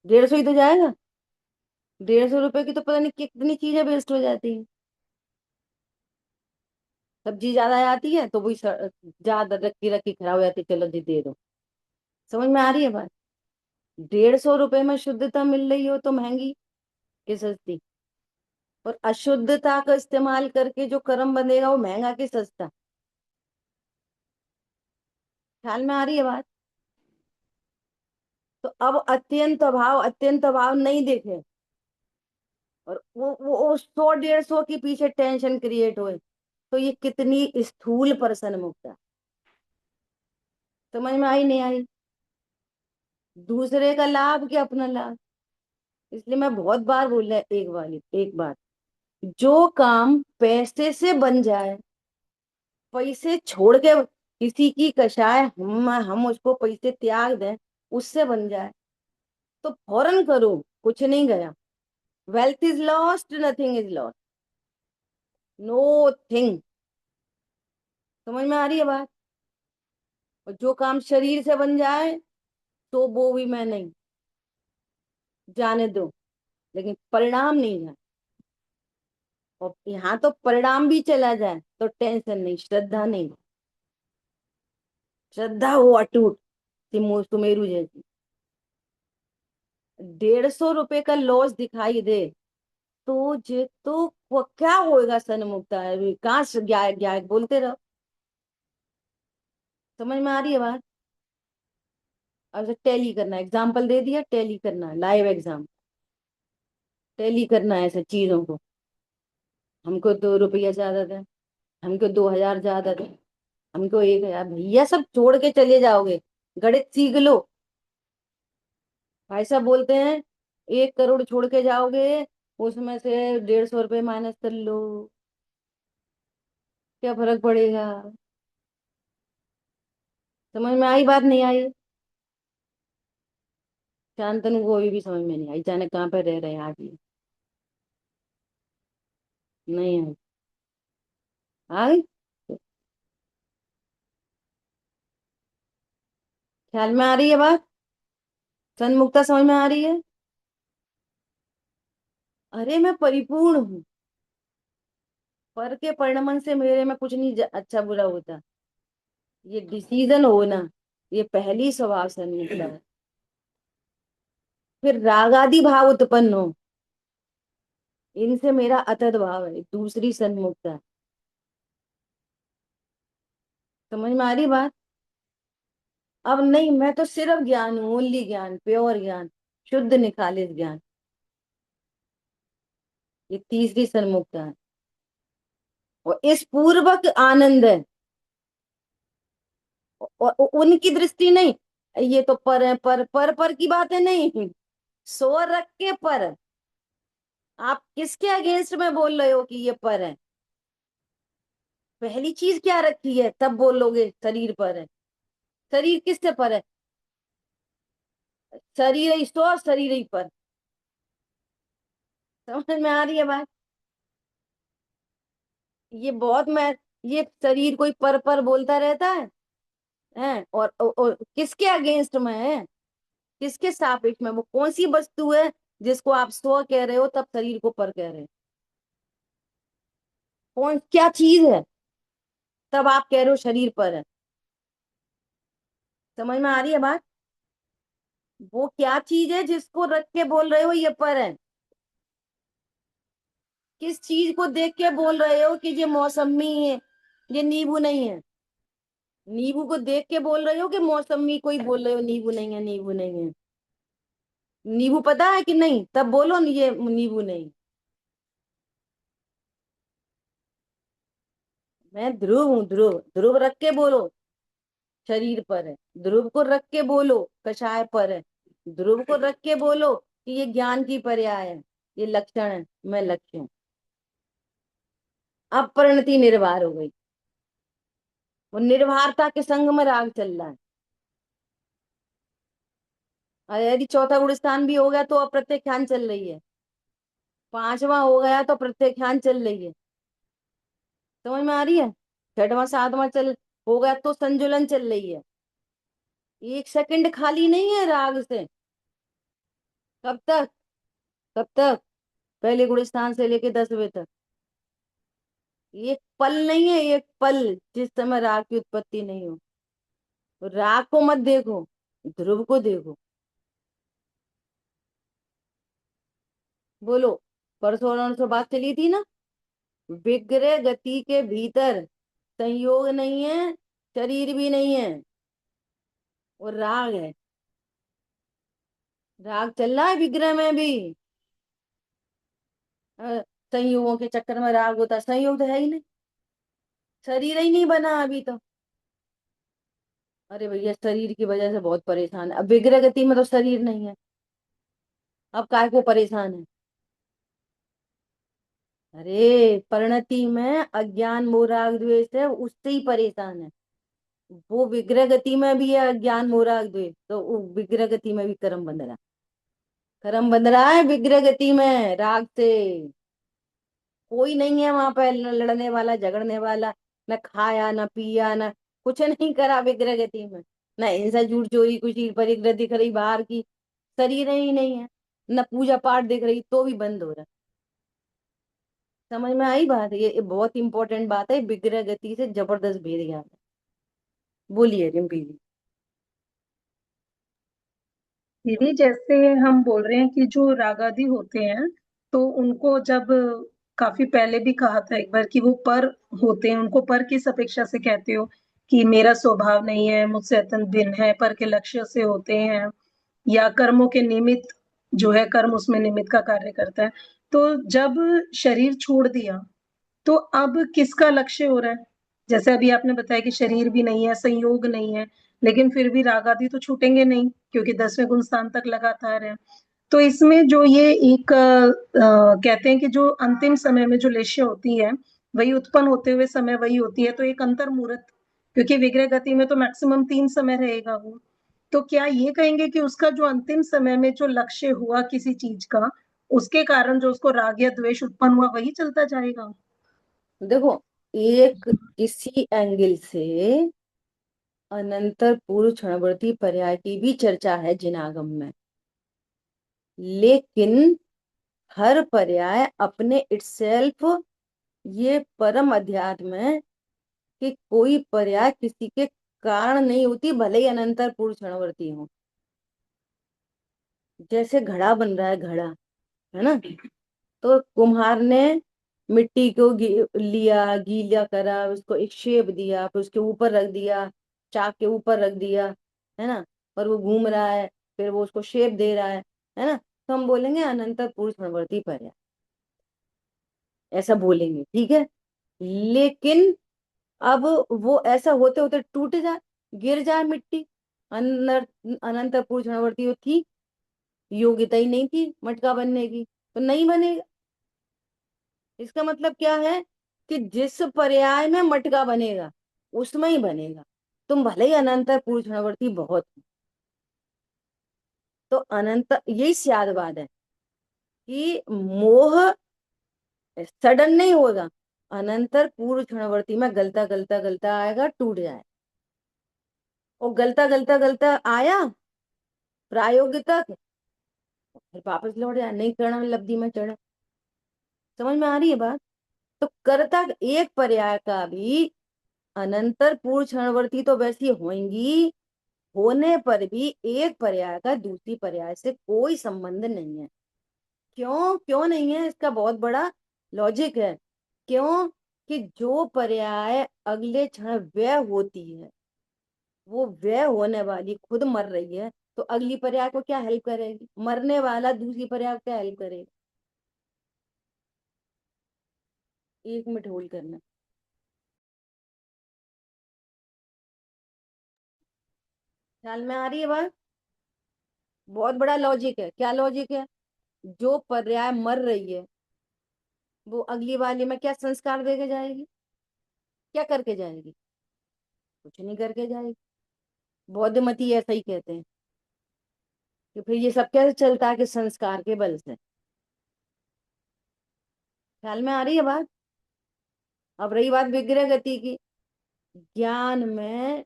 150 ही तो जाएगा। 150 रुपए की तो पता नहीं कितनी चीजें वेस्ट हो जाती है। सब्जी ज्यादा आती है तो वही ज्यादा रखी रखी खराब हो जाती है, चलो जी दे दो। समझ में आ रही है बात? 150 रुपए में शुद्धता मिल रही हो तो महंगी कि सस्ती? और अशुद्धता का इस्तेमाल करके जो कर्म बनेगा वो महंगा कि सस्ता? ख्याल में आ रही है बात? तो अब अत्यंत अभाव नहीं देखे, और वो 100 150 के पीछे टेंशन क्रिएट हुए, तो ये कितनी स्थूल पर्सन मुक्त है। समझ में आई नहीं आई? दूसरे का लाभ कि अपना लाभ। इसलिए मैं बहुत बार बोल रहा एक बात, जो काम पैसे से बन जाए, पैसे छोड़ के किसी की कषाय हम उसको पैसे त्याग दें, उससे बन जाए, तो फौरन करो, कुछ नहीं गया। Wealth is lost, nothing is lost, know thing. समझ में आ रही है बात? और जो काम शरीर से बन जाए तो वो भी मैं नहीं, जाने दो, लेकिन परिणाम नहीं जाए। और यहाँ तो परिणाम भी चला जाए तो टेंशन नहीं, श्रद्धा नहीं। श्रद्धा हो अटूट, सुमेरु जैसी। 150 रुपए का लॉस दिखाई दे तो जे तो वो क्या होएगा? सन्मुखता है अभी कहाँ से ज्ञान बोलते रहो। समझ में आ रही है बात? अब टैली करना, एग्जाम्पल दे दिया, टैली करना, लाइव एग्जाम। टैली करना है ऐसे चीजों को। हमको 2 रुपया ज्यादा दे, हमको 2,000 ज्यादा दे, हमको 1,000, भैया सब छोड़ के चले जाओगे। गणित सीख लो। भाई साहब बोलते हैं 1 करोड़ छोड़ के जाओगे, उसमें से 150 रुपये माइनस कर लो, क्या फर्क पड़ेगा? समझ में आई बात नहीं आई? शांतनु को अभी भी समझ में नहीं आई, जाने कहाँ पे रह रहे हैं आज ये। नहीं आई? आई? ख्याल में आ रही है बात? सन्मुक्ता समझ में आ रही है? अरे मैं परिपूर्ण हूँ, पर के परिणमन से मेरे में कुछ नहीं अच्छा बुरा होता। ये डिसीजन हो ना, ये पहली स्वभाव सन्मुक्ता है। फिर रागादि भाव उत्पन्न हो, इनसे मेरा अतद भाव है, दूसरी सन्मुक्ता है। समझ में आ रही बात? अब नहीं, मैं तो सिर्फ ज्ञान हूँ, ओनली ज्ञान, प्योर ज्ञान, शुद्ध निखालिस ज्ञान। ये तीसरी सन्मुक्ता है, और इस पूर्वक आनंद है। और उनकी दृष्टि नहीं, ये तो पर है, पर की बात है नहीं, सो रख के पर। आप किसके अगेंस्ट में बोल रहे हो कि ये पर है? पहली चीज क्या रखी है, तब बोलोगे शरीर पर है। शरीर किससे पर है? शरीर ही तो, और शरीर ही पर। समझ में आ रही है बात? ये बहुत मैं, ये शरीर कोई पर बोलता रहता है और किसके अगेंस्ट में है, किसके सापेक्ष में? वो कौन सी वस्तु है जिसको आप स्व कह रहे हो, तब शरीर को पर कह रहे हो? कौन, क्या चीज है तब आप कह रहे हो शरीर पर है? समझ में आ रही है बात? वो क्या चीज है जिसको रख के बोल रहे हो ये पर है? किस चीज को देख के बोल रहे हो कि ये मौसमी है, ये नींबू नहीं है? नींबू को देख के बोल रहे हो कि मौसमी कोई बोल रहे हो नींबू नहीं है, नींबू नहीं है? नींबू पता है कि नहीं, तब बोलो ये नींबू नहीं। मैं ध्रुव हूँ, ध्रुव, ध्रुव रख के बोलो शरीर पर है। ध्रुव को रख के बोलो कषाय पर है। ध्रुव को रख के बोलो कि ये ज्ञान की पर्याय है, ये लक्षण है, मैं लक्ष्य हूँ। अब परिणति निर्भर हो गई, वो निर्भरता के संग में राग चल रहा है। और यदि चौथा गुण स्थान भी हो गया तो अब प्रत्याख्यान चल रही है। पांचवा हो गया तो प्रत्याख्यान चल रही है। समझ में आ रही है? छठवां सातवां चल हो गया तो संजुलन चल रही है। एक सेकंड खाली नहीं है राग से। कब तक? कब तक? पहले गुण स्थान से लेके 10वें तक। एक पल नहीं है, एक पल जिस समय राग की उत्पत्ति नहीं हो। राग को मत देखो, ध्रुव को देखो। बोलो, परसों और नरसों बात चली थी ना, विग्रह गति के भीतर संयोग नहीं है, शरीर भी नहीं है, वो राग है। राग चल रहा है विग्रह में भी। अ, संयोगों के चक्कर में राग होता है, संयोग तो है ही नहीं, शरीर ही नहीं बना अभी तो। अरे भैया शरीर की वजह से बहुत परेशान है, अब विग्रह गति में तो शरीर नहीं है, अब काय को परेशान है? अरे परिणति में अज्ञान मोह राग द्वेष है, उससे ही परेशान है। वो विग्रह गति में भी है अज्ञान मोह राग द्वेष, तो वो विग्रह गति में भी कर्म बंध रहा है। कर्म बंध रहा है विग्रह गति में राग से। कोई नहीं है वहां पर लड़ने वाला, झगड़ने वाला। न खाया न पिया न कुछ नहीं करा विग्रह गति में। न हिंसा झूठ चोरी कुछ परिग्रह दिख रही बाहर की, शरीर ही नहीं है। न पूजा पाठ दिख रही तो भी बंद हो रहा है। समझ में आई बात? ये बहुत इंपॉर्टेंट बात है, विग्रह गति से जबरदस्त भेद ज्ञान है। बोलिए रिम्पी जी। दीदी, जैसे हम बोल रहे हैं कि जो रागादि होते हैं, तो उनको जब काफी पहले भी कहा था एक बार कि वो पर होते हैं, उनको पर किस अपेक्षा से कहते हो? कि मेरा स्वभाव नहीं है, मुझसे अत्यंत भिन्न है, पर के लक्ष्य से होते हैं, या कर्मों के निमित्त जो है, कर्म उसमें निमित्त का कार्य करता है। तो जब शरीर छोड़ दिया तो अब किसका लक्ष्य हो रहा है? जैसे अभी आपने बताया कि शरीर भी नहीं है, संयोग नहीं है, लेकिन फिर भी राग आदि तो छूटेंगे नहीं, क्योंकि 10वें गुण स्थान तक लगातार है। तो इसमें जो ये एक कहते हैं कि जो अंतिम समय में जो लेश्य होती है, वही उत्पन्न होते हुए समय वही होती है, तो एक अंतर मुहूर्त, क्योंकि विग्रह गति में तो मैक्सिमम 3 समय रहेगा वो। तो क्या ये कहेंगे कि उसका जो अंतिम समय में जो लक्ष्य हुआ किसी चीज का, उसके कारण जो उसको राग या द्वेष उत्पन्न हुआ वही चलता जाएगा? देखो, एक किसी एंगल से अनंतर पूर्व क्षणवर्ती पर्याय की भी चर्चा है जिनागम में, लेकिन हर पर्याय अपने इटसेल्फ ये परम अध्यात्म है कि कोई पर्याय किसी के कारण नहीं होती, भले ही अनंतर पूर्व क्षणवर्ती हो। जैसे घड़ा बन रहा है, घड़ा है ना, तो कुम्हार ने मिट्टी को लिया, गीला करा, उसको एक शेप दिया, फिर उसके ऊपर रख दिया, चाक के ऊपर रख दिया, है ना, और वो घूम रहा है, फिर वो उसको शेप दे रहा है ना, तो हम बोलेंगे अनंतर पुरुष प्रवृत्ति पर्याय, ऐसा बोलेंगे, ठीक है। लेकिन अब वो ऐसा होते होते टूट जाए, गिर जाए मिट्टी, अनंत अनंत पुरुष प्रवृत्ति थी, योग्यता ही नहीं थी मटका बनने की, तो नहीं बनेगा। इसका मतलब क्या है कि जिस पर्याय में मटका बनेगा उसमें ही बनेगा। तुम भले ही अनंतर पूर्ववर्ती बहुत हो। तो अनंत, यही सियादवाद है कि मोह सडन नहीं होगा, अनंतर पूर्व क्षणवर्ती में गलता गलता गलता आएगा, टूट जाए। और गलता गलता गलता आया प्रायोगिक तक, फिर वापस लौट जाए, नहीं कर्ण लब्धि में चढ़े। समझ में आ रही है बात? तो कर्ता एक पर्याय का भी अनंतर पूर्व क्षणवर्ती तो वैसी होंगी, होने पर भी एक पर्याय का दूसरी पर्याय से कोई संबंध नहीं है। क्यों क्यों नहीं है? इसका बहुत बड़ा लॉजिक है। क्यों? कि जो पर्याय अगले क्षण व्यय होती है, वो व्यय होने वाली खुद मर रही है, तो अगली पर्याय को क्या हेल्प करेगी? मरने वाला दूसरी पर्याय को क्या हेल्प करेगा? 1 मिनट होल्ड करना। ख्याल में आ रही है बात? बहुत बड़ा लॉजिक है। क्या लॉजिक है? जो पर्याय मर रही है वो अगली वाली में क्या संस्कार देके जाएगी? क्या करके जाएगी? कुछ नहीं करके जाएगी। बौद्ध मती ऐसा ही कहते हैं कि फिर ये सब कैसे चलता है? कि संस्कार के बल से। ख्याल में आ रही है बात? अब रही बात विग्रह गति की। ज्ञान में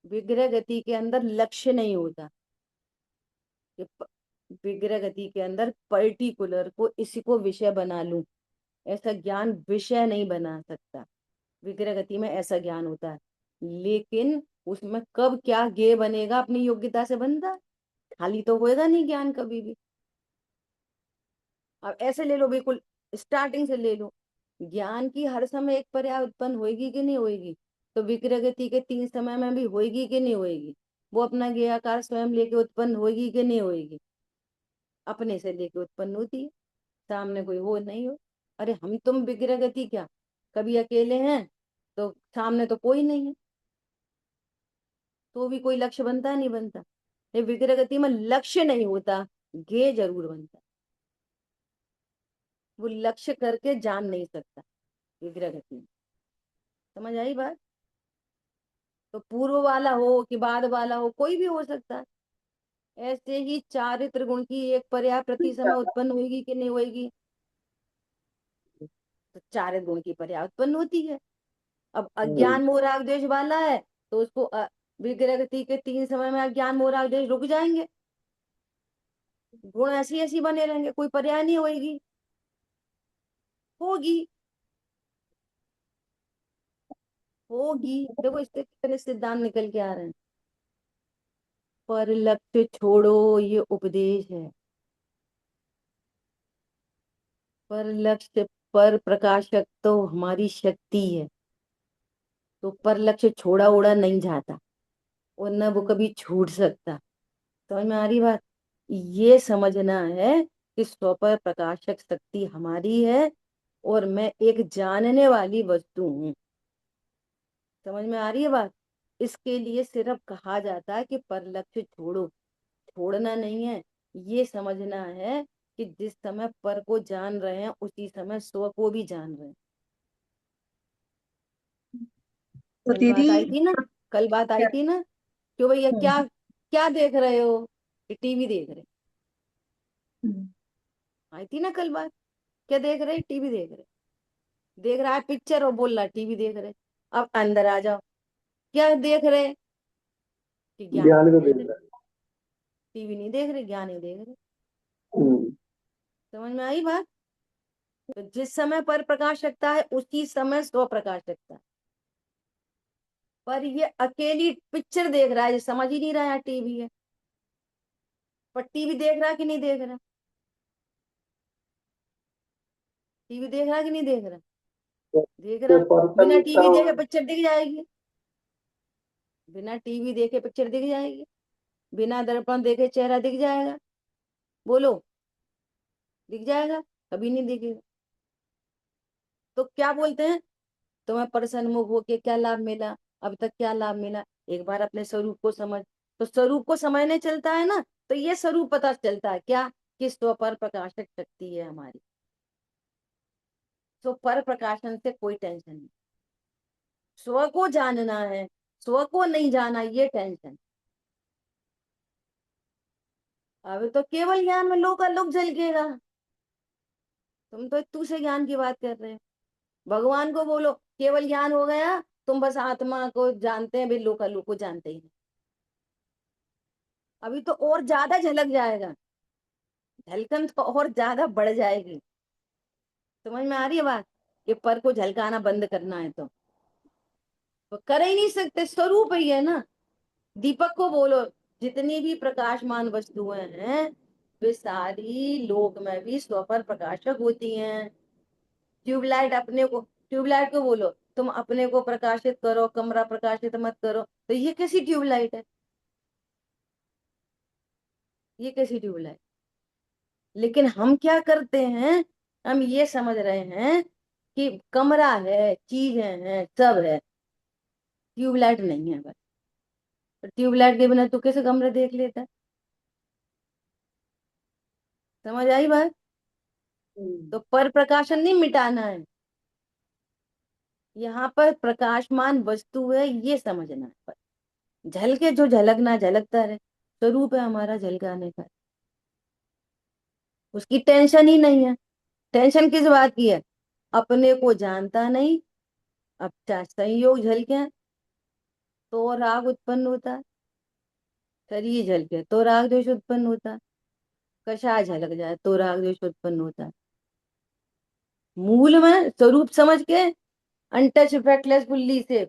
विग्रह गति के अंदर लक्ष्य नहीं होता। कि विग्रह गति के अंदर पर्टिकुलर को इसी को विषय बना लूं, ऐसा ज्ञान विषय नहीं बना सकता। विग्रह गति में ऐसा ज्ञान होता है, लेकिन उसमें कब क्या ज्ञेय बनेगा अपनी योग्यता से बनता है। खाली तो होएगा नहीं ज्ञान कभी भी। अब ऐसे ले लो, बिल्कुल स्टार्टिंग से ले लो, ज्ञान की हर समय एक पर्याय उत्पन्न होएगी कि नहीं होएगी? तो विग्रह गति के 3 समय में भी होएगी कि नहीं होएगी? वो अपना ज्ञेयाकार स्वयं लेके उत्पन्न होएगी कि नहीं होएगी? अपने से लेके उत्पन्न होती है, सामने कोई हो नहीं हो। अरे हम तुम विग्रह गति क्या कभी अकेले हैं तो सामने तो कोई नहीं है, तो भी कोई लक्ष्य बनता है नहीं बनता? ये विग्रह गति में लक्ष्य नहीं होता, ज्ञेय जरूर बनता है। वो लक्ष्य करके जान नहीं सकता विग्रह गति में। समझ आई बात? तो पूर्व वाला हो कि बाद वाला हो, कोई भी हो सकता है। ऐसे ही चारित्र गुण की एक पर्याय प्रति समय उत्पन्न होगी कि नहीं होगी? तो चारित्र गुण की पर्याय उत्पन्न होती है। अब अज्ञान मोह राग द्वेष वाला है तो उसको विग्रह गति के 3 समय में अज्ञान मोह राग द्वेष रुक जाएंगे, गुण ऐसी ऐसी बने रहेंगे, कोई पर्याय नहीं होगी। होगी, होगी। देखो इससे कितने सिद्धांत निकल के आ रहे हैं। पर लक्ष्य छोड़ो, ये उपदेश है। पर लक्ष्य, पर प्रकाशक तो हमारी शक्ति है। तो पर लक्ष्य छोड़ा उड़ा नहीं जाता और न वो कभी छूट सकता। समझ में आ रही बात? ये समझना है कि स्वपर प्रकाशक शक्ति हमारी है और मैं एक जानने वाली वस्तु हूँ। समझ में आ रही है बात? इसके लिए सिर्फ कहा जाता है कि पर लक्ष्य छोड़ो, छोड़ना नहीं है। ये समझना है कि जिस समय पर को जान रहे हैं उसी समय स्व को भी जान रहे हैं। तो कल दीदी बात आई थी ना, कल बात आई थी ना, क्यों भैया हम्म, क्या क्या देख रहे हो? कि टीवी देख रहे? हम्म, आई थी ना कल बात। क्या देख रहे? टीवी देख रहे। देख रहा है पिक्चर और बोल रहा है टीवी देख रहे। अब अंदर आ जाओ, क्या देख रहे? कि ज्ञान ज्ञान को को देख देख रहे। रहा टीवी नहीं देख रहे, ज्ञान ही देख रहे। है। समझ में आई बात? तो जिस समय पर प्रकाशकता है उसी समय स्व प्रकाशकता है। पर ये अकेली पिक्चर देख रहा है, ये समझ ही नहीं रहा है टीवी है। पर टीवी देख रहा है कि नहीं देख रहा? टीवी देख रहा है कि नहीं देख रहा? देख रहा तो है। बिना पर्सनलिकता टीवी हो, देखे पिक्चर दिख जाएगी? बिना टीवी देखे पिक्चर दिख जाएगी? बिना दर्पण देखे चेहरा दिख जाएगा? बोलो, दिख जाएगा? कभी नहीं दिखेगा। तो क्या बोलते हैं, तुम्हें प्रसन्नमुख होके क्या लाभ मिला? अब तक क्या लाभ मिला? एक बार अपने स्वरूप को समझ। तो स्वरूप को समझने चलता है ना, तो ये स्वरूप पता चलता है क्या? कि स्व पर प्रकाशक शक्ति है हमारी। तो पर प्रकाशन से कोई टेंशन नहीं। स्व को जानना है, स्व को नहीं जाना, ये टेंशन। अभी तो केवल ज्ञान में लोक लोक झलकेगा। तुम तो तू से ज्ञान की बात कर रहे हो। भगवान को बोलो केवल ज्ञान हो गया, तुम बस आत्मा को जानते हैं, भाई लोक लोक को जानते ही नहीं। अभी तो और ज्यादा झलक जाएगा, झलकन तो और ज्यादा बढ़ जाएगी। समझ में आ रही है बात? कि पर को झलकाना बंद करना है तो कर ही नहीं सकते, स्वरूप ही है ना। दीपक को बोलो जितनी भी प्रकाशमान वस्तुएं हैं वे सारी लोक में भी स्वपर प्रकाशक होती हैं। ट्यूबलाइट अपने को, ट्यूबलाइट को बोलो तुम अपने को प्रकाशित करो, कमरा प्रकाशित मत करो, तो ये कैसी ट्यूबलाइट है? ये कैसी ट्यूबलाइट? लेकिन हम क्या करते हैं, हम ये समझ रहे हैं कि कमरा है, चीजें हैं, सब है, ट्यूबलाइट नहीं है बस। तो ट्यूबलाइट के बिना तू कैसे कमरे देख लेता है? समझ आई बात? तो पर प्रकाशन नहीं मिटाना है, यहाँ पर प्रकाशमान वस्तु है ये समझना है। पर झलके जो झलकना झलकता रहे, स्वरूप है हमारा झलकाने का, उसकी टेंशन ही नहीं है। टेंशन किस बात की है? अपने को जानता नहीं। अब चाहे संयोग झलके तो राग उत्पन्न होता है, शरीर झलके तो राग द्वेष उत्पन्न होता है, कषाय झलक जाए तो राग द्वेष उत्पन्न होता है। मूल में स्वरूप समझ के अनटच इफेक्टलेस फुल्ली से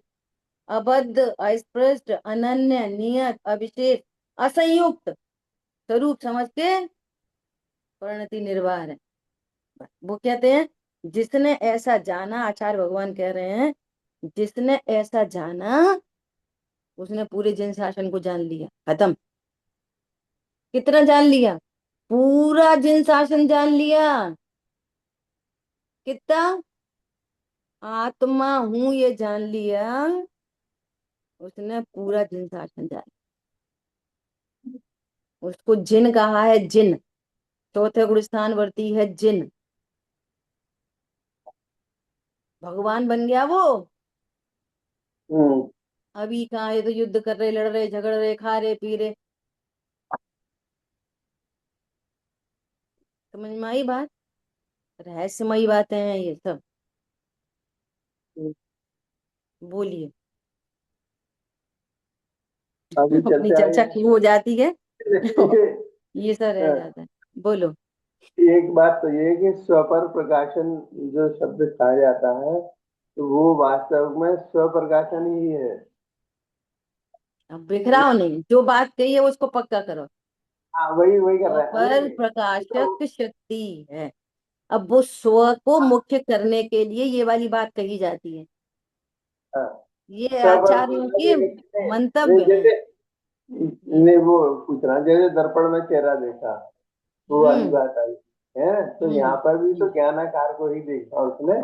अबद्ध अस्पृष्ट अनन्य नियत अविशेष असंयुक्त स्वरूप समझ के परिणति निर्वाह है। वो कहते हैं जिसने ऐसा जाना, आचार्य भगवान कह रहे हैं जिसने ऐसा जाना उसने पूरे जन शासन को जान लिया। खत्म। कितना जान लिया? पूरा जन शासन जान लिया। कितना? आत्मा हूं ये जान लिया, उसने पूरा जन शासन जान लिया। उसको जिन कहा है, जिन चौथे गुण स्थान वर्ती है जिन। भगवान बन गया वो। हम्म। अभी कहाँ, ये तो युद्ध कर रहे, लड़ रहे, झगड़ रहे, खा रहे, पी रहे। समझ में आई बात? रहस्यमयी बातें हैं ये सब। बोलिए। अभी अपनी चलते चर्चा आगे। क्यों हो जाती है? देखिए, ये सब रह जाता है। बोलो। एक बात तो ये है कि स्वपर प्रकाशन जो शब्द कहा जाता है तो वो वास्तव में स्वप्रकाशन ही है। अब बिखराओ नहीं, जो बात कही है उसको पक्का करो। हाँ, वही वही कर रहे हैं पर नहीं तो। प्रकाशक शक्ति है। अब वो स्व को मुख्य करने के लिए ये वाली बात कही जाती है। हाँ, ये स्वपर आचार्यों के मंतव्य हैं। जैसे हम्म। ने वो पूछ रहा जैसे दर्पण में चेहरा देखा, वो वाली हम्म। बात आई है। तो हम्म। यहाँ पर भी तो हम्म। ज्ञानाकार को ही देखा उसने।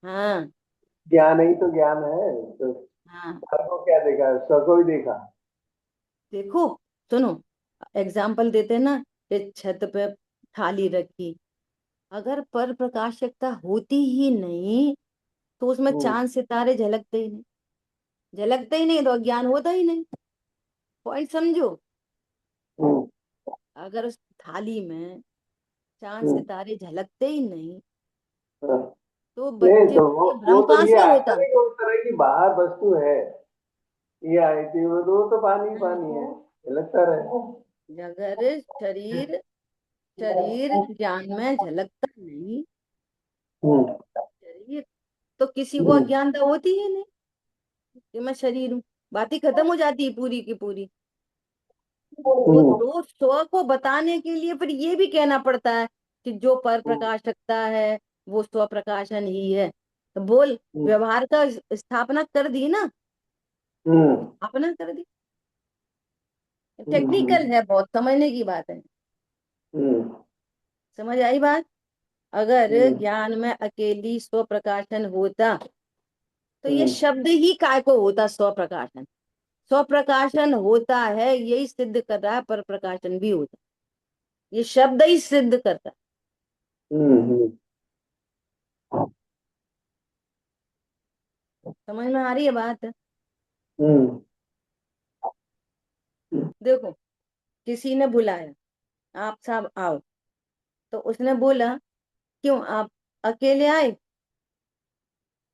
हाँ। ज्ञान ही तो ज्ञान है, तो हाँ। स्व को क्या देखा? स्व को ही देखा। देखो, सुनो, एग्जाम्पल देते ना कि छत पे थाली रखी, अगर पर प्रकाशकता होती ही नहीं तो उसमें हम्म। चांद सितारे झलकते ही नहीं। झलकते ही नहीं तो ज्ञान होता ही नहीं। पॉइंट समझो। हम्म। अगर उस थाली में चांद हम्म। सितारे झलकते ही नहीं हाँ। तो नहीं बच्चे तो को ये वो भ्रम तो कहाँ ये से आता होता? नहीं कि उस तरह की बाहर वस्तु है, ये आई थी वो तो पानी ही पानी है, ये लगता रहे। अगर शरीर शरीर ज्ञान में झलकता नहीं, हम्म। शरीर तो किसी को हम्म। अज्ञानता होती ही नहीं कि मैं शरीर हूँ। बात ही खत्म हो जाती है पूरी की पूरी। वो हम्म। तो स्व को बताने के लिए फिर ये भी कहना पड़ता है कि जो पर प्रकाशकता है वो स्व प्रकाशन ही है। तो बोल, व्यवहार का स्थापना कर दी ना, हम्म। स्थापना कर दी। हम्म। टेक्निकल है, बहुत समझने की बात है। हम्म। समझ आई बात? अगर हम्म। ज्ञान में अकेली स्व प्रकाशन होता तो ये हम्म। शब्द ही काय को होता, स्व प्रकाशन। स्व प्रकाशन होता है यही सिद्ध कर रहा है, पर प्रकाशन भी होता है। ये शब्द ही सिद्ध करता है। हम्म। समझ में आ रही है बात? हम्म। देखो, किसी ने बुलाया, आप साहब आओ, तो उसने बोला क्यों आप अकेले आए?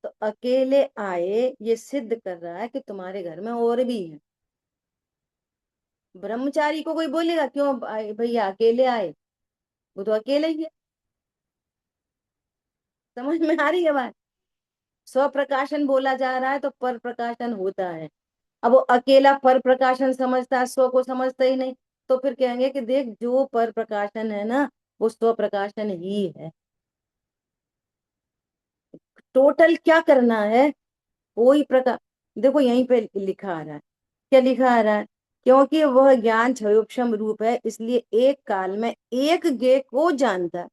तो अकेले आए ये सिद्ध कर रहा है कि तुम्हारे घर में और भी है। ब्रह्मचारी को कोई बोलेगा क्यों भैया अकेले आए? वो तो अकेले ही है। समझ में आ रही है बात? स्व प्रकाशन बोला जा रहा है तो पर प्रकाशन होता है। अब वो अकेला पर प्रकाशन समझता है, स्व को समझता ही नहीं, तो फिर कहेंगे कि देख जो पर प्रकाशन है ना वो स्व प्रकाशन ही है। टोटल क्या करना है? कोई प्रकार, देखो यहीं पे लिखा आ रहा है, क्या लिखा आ रहा है? क्योंकि वह ज्ञान क्षयोक्षम रूप है इसलिए एक काल में एक ज्ञेय को जानता है।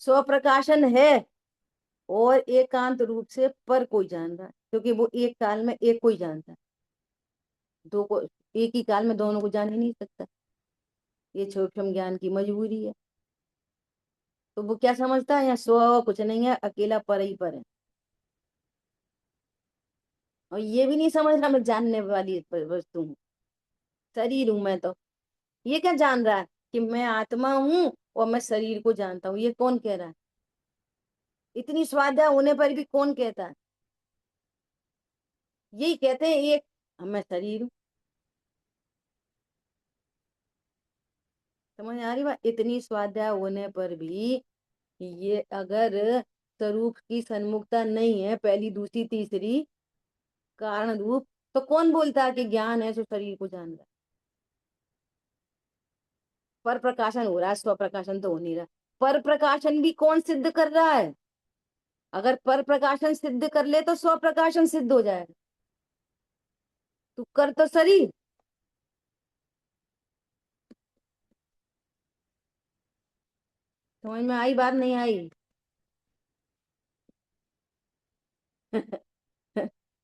स्व प्रकाशन है और एकांत रूप से पर कोई जान रहा है, क्योंकि वो एक काल में एक कोई जानता है, दो को एक ही काल में दोनों को जान ही नहीं सकता। ये सूक्ष्म ज्ञान की मजबूरी है। तो वो क्या समझता है, यहाँ स्व कुछ नहीं है, अकेला पर ही पर है। और ये भी नहीं समझ रहा मैं जानने वाली वस्तु हूँ, शरीर हूं मैं। तो ये क्या जान रहा है कि मैं आत्मा हूं और मैं शरीर को जानता हूँ? ये कौन कह रहा है? इतनी स्वाध्याय होने पर भी कौन कहता है? यही कहते हैं एक, मैं शरीर हूँ। समझ आ रही बात? इतनी स्वाध्याय होने पर भी ये अगर स्वरूप की सन्मुखता नहीं है, पहली दूसरी तीसरी कारण रूप, तो कौन बोलता है कि ज्ञान है जो शरीर को जान रहा है? पर प्रकाशन हो रहा है, स्व प्रकाशन तो हो नहीं रहा। पर प्रकाशन भी कौन सिद्ध कर रहा है? अगर पर प्रकाशन सिद्ध कर ले तो स्व प्रकाशन सिद्ध हो जाएगा। तू कर तो शरीर। समझ में आई बात नहीं आई?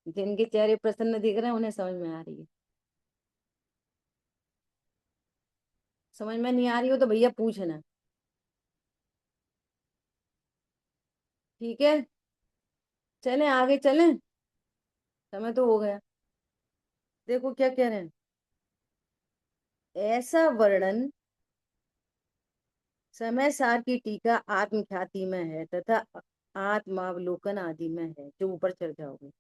जिनके चेहरे प्रसन्न दिख रहे हैं उन्हें समझ में आ रही है। समझ में नहीं आ रही हो तो भैया पूछना, ठीक है? चलें आगे चलें, समय तो हो गया। देखो क्या कह रहे हैं, ऐसा वर्णन समय सार की टीका आत्मख्याति में है तथा आत्मावलोकन आदि में है, जो ऊपर चर्चा होगी।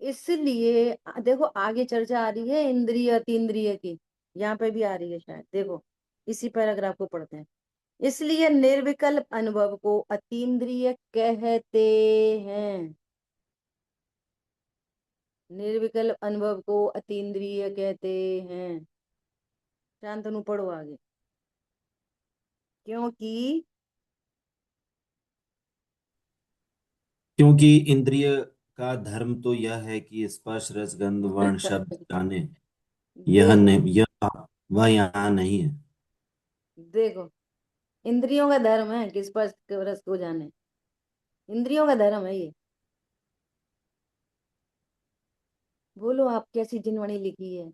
इसलिए देखो आगे चर्चा आ रही है इंद्रिय अतीन्द्रिय की, यहाँ पे भी आ रही है शायद, देखो इसी पैराग्राफ को पढ़ते हैं। इसलिए निर्विकल्प अनुभव को अतीन्द्रिय कहते हैं। निर्विकल्प अनुभव को अतीन्द्रिय कहते हैं। शांतनु पढ़ो आगे। क्योंकि क्योंकि इंद्रिय का धर्म तो यह है कि स्पर्श रस गंध वर्ण शब्द जाने, यह देखो नहीं, यह वह यहाँ नहीं है। देखो, इंद्रियों का धर्म है कि स्पर्श रस को जाने, इंद्रियों का धर्म है ये। बोलो आप कैसी जिनवाणी लिखी है?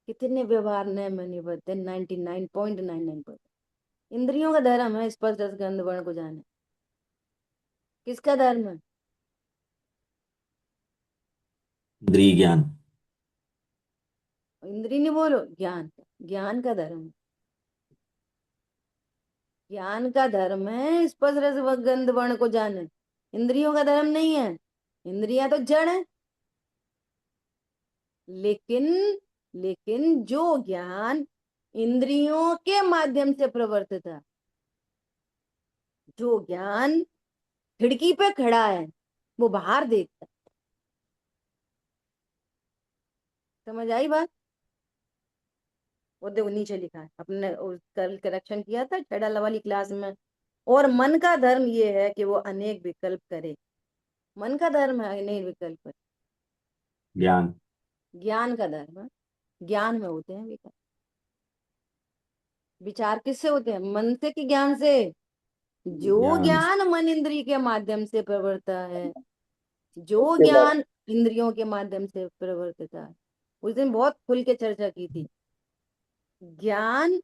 कितने व्यवहार नियम निबद्ध है? 99.99%। इंद्रियों का धर्म है स्पर्श रस गंध वर्ण को जाने। किसका धर्म है? इंद्रिय ज्ञान। इंद्रिय नहीं, बोलो ज्ञान। ज्ञान का धर्म है। ज्ञान का धर्म है स्पर्श रस गंध वर्ण को जाने, इंद्रियों का धर्म नहीं है। इंद्रियां तो जड़ है। लेकिन लेकिन जो ज्ञान इंद्रियों के माध्यम से प्रवर्तित है, जो ज्ञान खिड़की पे खड़ा है, वो बाहर देखता है। समझ आई बात? वो देखो नीचे लिखा है, अपने कल करेक्शन किया था छेड़ा वाली क्लास में। और मन का धर्म ये है कि वो अनेक विकल्प करे। मन का धर्म है अनेक विकल्प करे। ज्ञान। ज्ञान का धर्म है, ज्ञान में होते हैं विकल्प। विचार किससे होते हैं, मन से कि ज्ञान से? जो ज्ञान। ज्ञान मन इंद्रिय के माध्यम से प्रवर्ता है, जो उसके बाद ज्ञान इंद्रियों के माध्यम से प्रवर्तित है। उस दिन बहुत खुल के चर्चा की थी। ज्ञान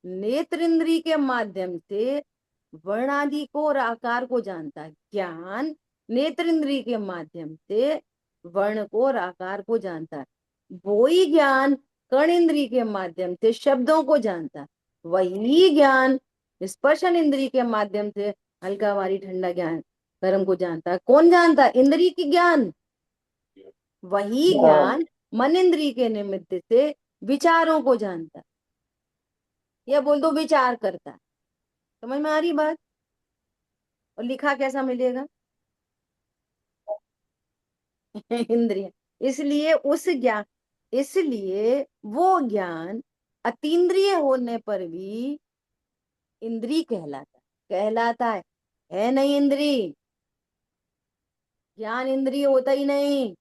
नेत्र इंद्रिय के माध्यम से वर्ण आदि को और आकार को जानता है। ज्ञान नेत्र इंद्रिय के माध्यम से वर्ण को और आकार को जानता है। वो ही ज्ञान कर्ण इंद्रिय के माध्यम से शब्दों को जानता है। वही ज्ञान स्पर्शन इंद्रिय के माध्यम से हल्का भारी ठंडा ज्ञान गर्म को जानता है। कौन जानता है? इंद्रिय की ज्ञान। वही ज्ञान मन इंद्रिय के निमित्त से विचारों को जानता है, या बोल दो विचार करता है। समझ में आ रही बात? और लिखा कैसा मिलेगा? इंद्रिय। इसलिए उस ज्ञान, इसलिए वो ज्ञान अतीन्द्रिय होने पर भी इंद्रिय कहलाता है नहीं इंद्रिय। ज्ञान इंद्रिय होता ही नहीं।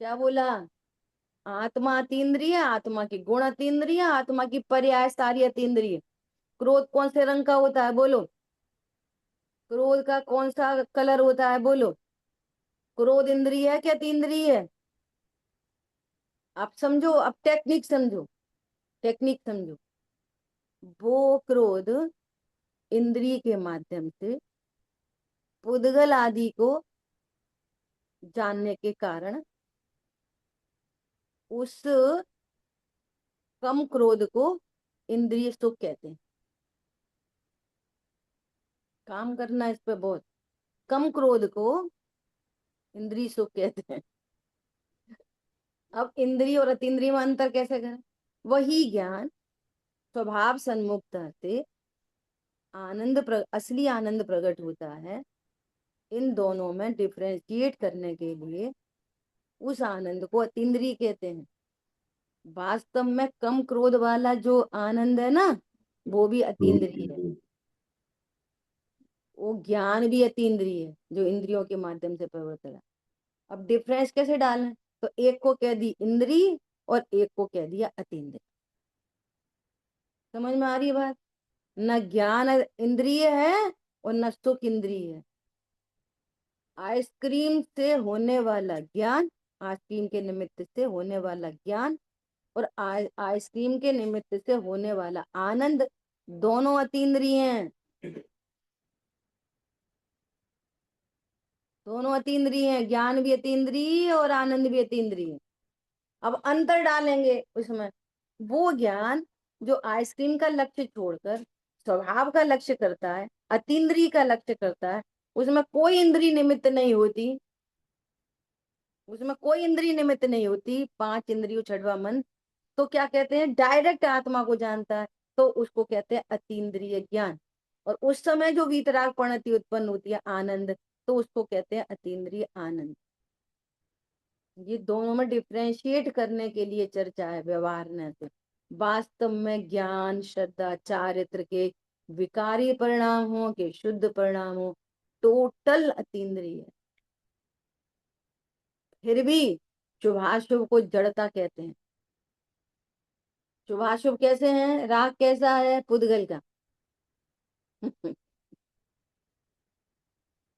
क्या बोला? आत्मा अतीन्द्रिय, आत्मा की गुण अतीन्द्रिय, आत्मा की पर्याय सारी अतीन्द्रिय। क्रोध कौन से रंग का होता है? बोलो। क्रोध का कौन सा कलर होता है? बोलो। क्रोध इंद्रिय है क्या अतीन्द्रिय है? आप समझो, अब टेक्निक समझो, टेक्निक समझो। वो क्रोध इंद्रिय के माध्यम से पुद्गल आदि को जानने के कारण उस कम क्रोध को इंद्रिय सुख कहते हैं। काम करना इस पे बहुत। कम क्रोध को इंद्रिय सुख कहते हैं। अब इंद्रिय और अतीन्द्रिय में अंतर कैसे करें? वही ज्ञान स्वभाव सन्मुखता से असली आनंद प्रकट होता है। इन दोनों में डिफरेंशिएट करने के लिए उस आनंद को अतीन्द्रिय कहते हैं। वास्तव में कम क्रोध वाला जो आनंद है ना, वो भी अतीन्द्रिय है। वो ज्ञान भी अतीन्द्रिय है जो इंद्रियों के माध्यम से प्रवृत्त है। अब डिफरेंस कैसे डालें? तो एक को कह दी इंद्रिय और एक को कह दिया अतीन्द्रिय। समझ में आ रही बात? न ज्ञान इंद्रिय है और न सुख इंद्रिय है। आइसक्रीम से होने वाला ज्ञान, आइसक्रीम के निमित्त से होने वाला ज्ञान और आइसक्रीम के निमित्त से होने वाला आनंद दोनों अतीन्द्रिय हैं। दोनों अतीन्द्रिय हैं। ज्ञान भी अतीन्द्रिय और आनंद भी अतीन्द्रिय। अब अंतर डालेंगे उसमें। वो ज्ञान जो आइसक्रीम का लक्ष्य छोड़कर स्वभाव का लक्ष्य करता है, अतीन्द्रिय का लक्ष्य करता है, उसमें कोई इंद्रिय निमित्त नहीं होती। उसमें कोई इंद्रिय निमित्त नहीं होती। पांच इंद्रियों छठवा मन, तो क्या कहते हैं? डायरेक्ट आत्मा को जानता है, तो उसको कहते हैं अतीन्द्रिय ज्ञान। और उस समय जो वीतराग प्रणति उत्पन्न होती है, आनंद, तो उसको कहते हैं अतीन्द्रिय आनंद। ये दोनों में डिफ्रेंशिएट करने के लिए चर्चा है व्यवहार ने से। वास्तव में ज्ञान श्रद्धा चारित्र के विकारी परिणाम हो के शुद्ध परिणाम हो, टोटल अतीन्द्रिय है। फिर भी शुभाशुभ को जड़ता कहते हैं। शुभाशुभ कैसे हैं? राग कैसा है? पुद्गल का।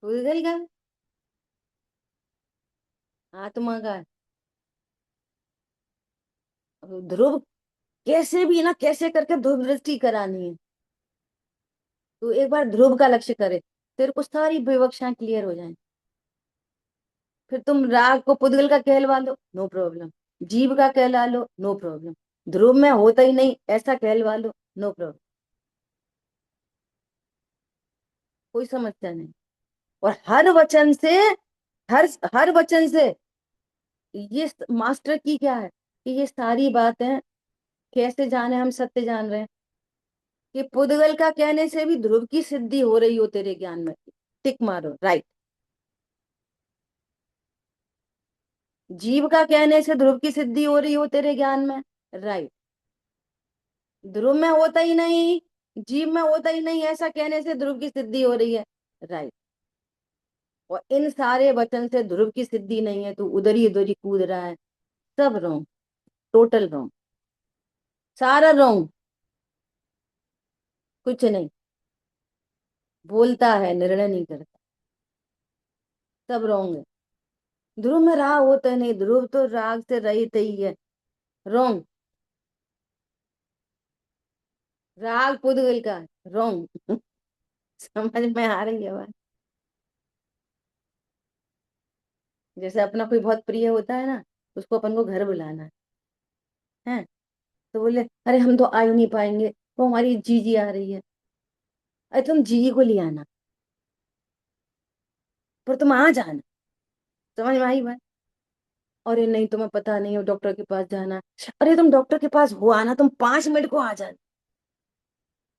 पुद्गल का, आत्मा का। ध्रुव कैसे भी ना कैसे करके ध्रुव दृष्टि करानी है। तो एक बार ध्रुव का लक्ष्य करे, तेरे को सारी विवक्षाएं क्लियर हो जाए। फिर तुम राग को पुद्गल का कहलवा लो, नो प्रॉब्लम। जीव का कहला लो, नो प्रॉब्लम। ध्रुव में होता ही नहीं ऐसा कहलवा लो, नो प्रॉब्लम। कोई समस्या नहीं। और हर वचन से, हर वचन से ये मास्टर की क्या है कि ये सारी बातें कैसे जाने हम सत्य जान रहे हैं कि पुद्गल का कहने से भी ध्रुव की सिद्धि हो रही हो तेरे ज्ञान में। टिक मारो, राइट। जीव का कहने से ध्रुव की सिद्धि हो रही हो तेरे ज्ञान में, राइट। ध्रुव में होता ही नहीं, जीव में होता ही नहीं, ऐसा कहने से ध्रुव की सिद्धि हो रही है, राइट। और इन सारे वचन से ध्रुव की सिद्धि नहीं है, तू उधर ही कूद रहा है। सब रॉन्ग, टोटल रॉन्ग, सारा रॉन्ग। कुछ नहीं बोलता है, निर्णय नहीं करता, सब रॉन्ग है। ध्रुव में राग होता नहीं, ध्रुव तो राग से रहित ही है, रॉन्ग। राग पुद्गल का है, रॉन्ग। समझ में आ रही है बात? जैसे अपना कोई बहुत प्रिय होता है ना, उसको अपन को घर बुलाना है, तो बोले अरे हम तो आ ही नहीं पाएंगे, वो हमारी जीजी आ रही है। अरे तुम जीजी को ले आना, पर तुम आ जाना। समझ में आई बात? अरे नहीं, तुम्हें पता नहीं है डॉक्टर के पास जाना है। अरे तुम डॉक्टर के पास हो आना, तुम 5 मिनट को आ जाना।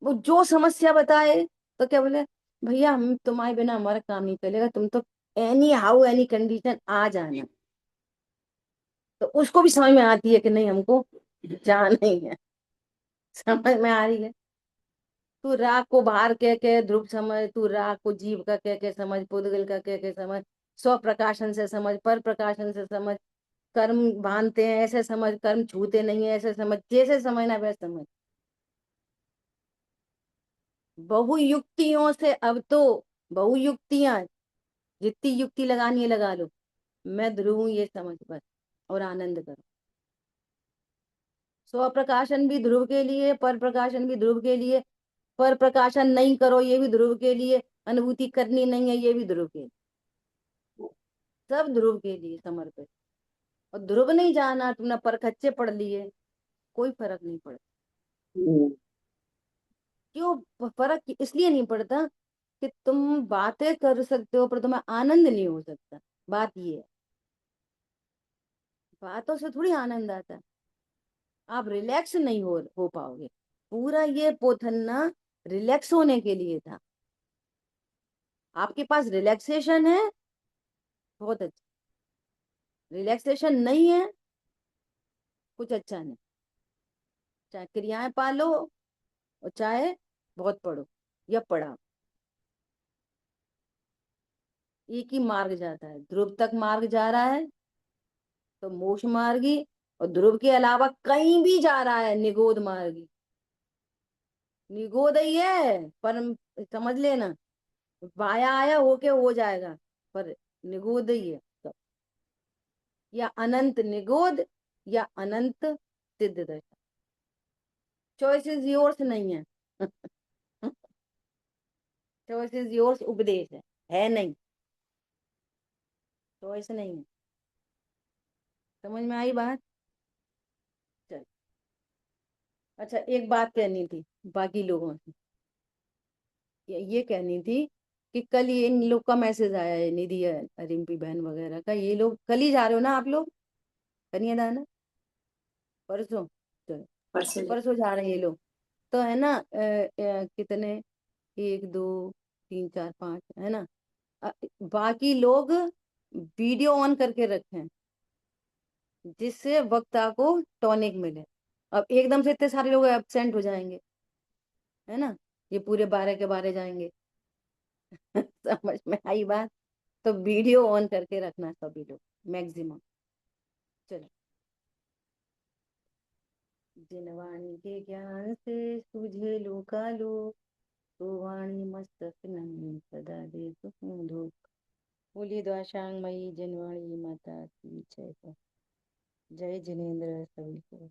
वो जो समस्या बताए, तो क्या बोले, भैया हम तुम्हारे बिना हमारा काम नहीं चलेगा, तुम तो एनी हाउ एनी कंडीशन आ जाना। तो उसको भी समझ में आती है कि नहीं, हमको जाना ही है। समझ में आ रही है? तू राग को बाहर कह के ध्रुव समझ, तू राग को जीव का कह के समझ, पुद्गल का कह के समझ, स्व प्रकाशन से समझ, पर प्रकाशन से समझ, कर्म बांधते हैं ऐसे समझ, कर्म छूते नहीं है ऐसे समझ, जैसे समझना वैसे समझ। बहुयुक्तियों से अब तो, बहुयुक्तियां, जितनी युक्ति लगानी है लगा लो, मैं ध्रुव हूं ये समझ बस, और आनंद करो। स्व प्रकाशन भी ध्रुव के लिए, पर प्रकाशन भी ध्रुव के लिए, पर प्रकाशन नहीं करो ये भी ध्रुव के लिए, अनुभूति करनी नहीं है ये भी ध्रुव के लिए, सब ध्रुव के लिए समर्पित। और ध्रुव नहीं जाना, तुमने परखच्चे पढ़ लिए, कोई फर्क नहीं पड़ता। क्यों फर्क इसलिए नहीं पड़ता कि तुम बातें कर सकते हो पर तुम्हें आनंद नहीं हो सकता। बात ये है, बातों से थोड़ी आनंद आता है। आप रिलैक्स नहीं हो पाओगे। पूरा ये पोथन्ना रिलैक्स होने के लिए था। आपके पास रिलैक्सेशन है, बहुत अच्छा। रिलैक्सेशन नहीं है, कुछ अच्छा नहीं। चाहे क्रियाएं पालो और चाहे बहुत पढ़ो या पढ़ा, एक ही मार्ग जाता है। ध्रुव तक मार्ग जा रहा है तो मोक्ष मार्गी, और ध्रुव के अलावा कहीं भी जा रहा है निगोद मार्गी। निगोद ही है परम, समझ लेना। वाया आया होके हो जाएगा, पर निगोद ही है सब। या अनंत निगोद या अनंत सिद्ध दशा। चॉइस इज योर्स नहीं है। चॉइस इज योर्स उपदेश है नहीं, चॉइस नहीं है। समझ में आई बात? चल, अच्छा एक बात कहनी थी बाकी लोगों से, ये कहनी थी कि कल ये इन लोग का मैसेज आया है, निधि रिम्पी बहन वगैरह का, ये लोग कल ही जा रहे हो ना आप लोग कन्यादान? परसों? चलो परसों परसों जा रहे हैं ये लोग, तो है ना कितने, 1 2 3 4 5 है ना। बाकी लोग वीडियो ऑन करके रखें, जिससे वक्ता को टॉनिक मिले। अब एकदम से इतने सारे लोग एब्सेंट हो जाएंगे, है ना, ये पूरे 12 के 12 जाएंगे। समझ में आई बात? तो वीडियो ऑन करके रखना सभी लोग मैक्सिमम। चलो, जिनवाणी के ज्ञान से सूझे लोकालो, तो वाणी मस्तक नहीं सदा दे सुखं धूप। बोलिए द्वाशांग मई जिनवाणी माता की जय हो। जय जिनेन्द्र सभी को।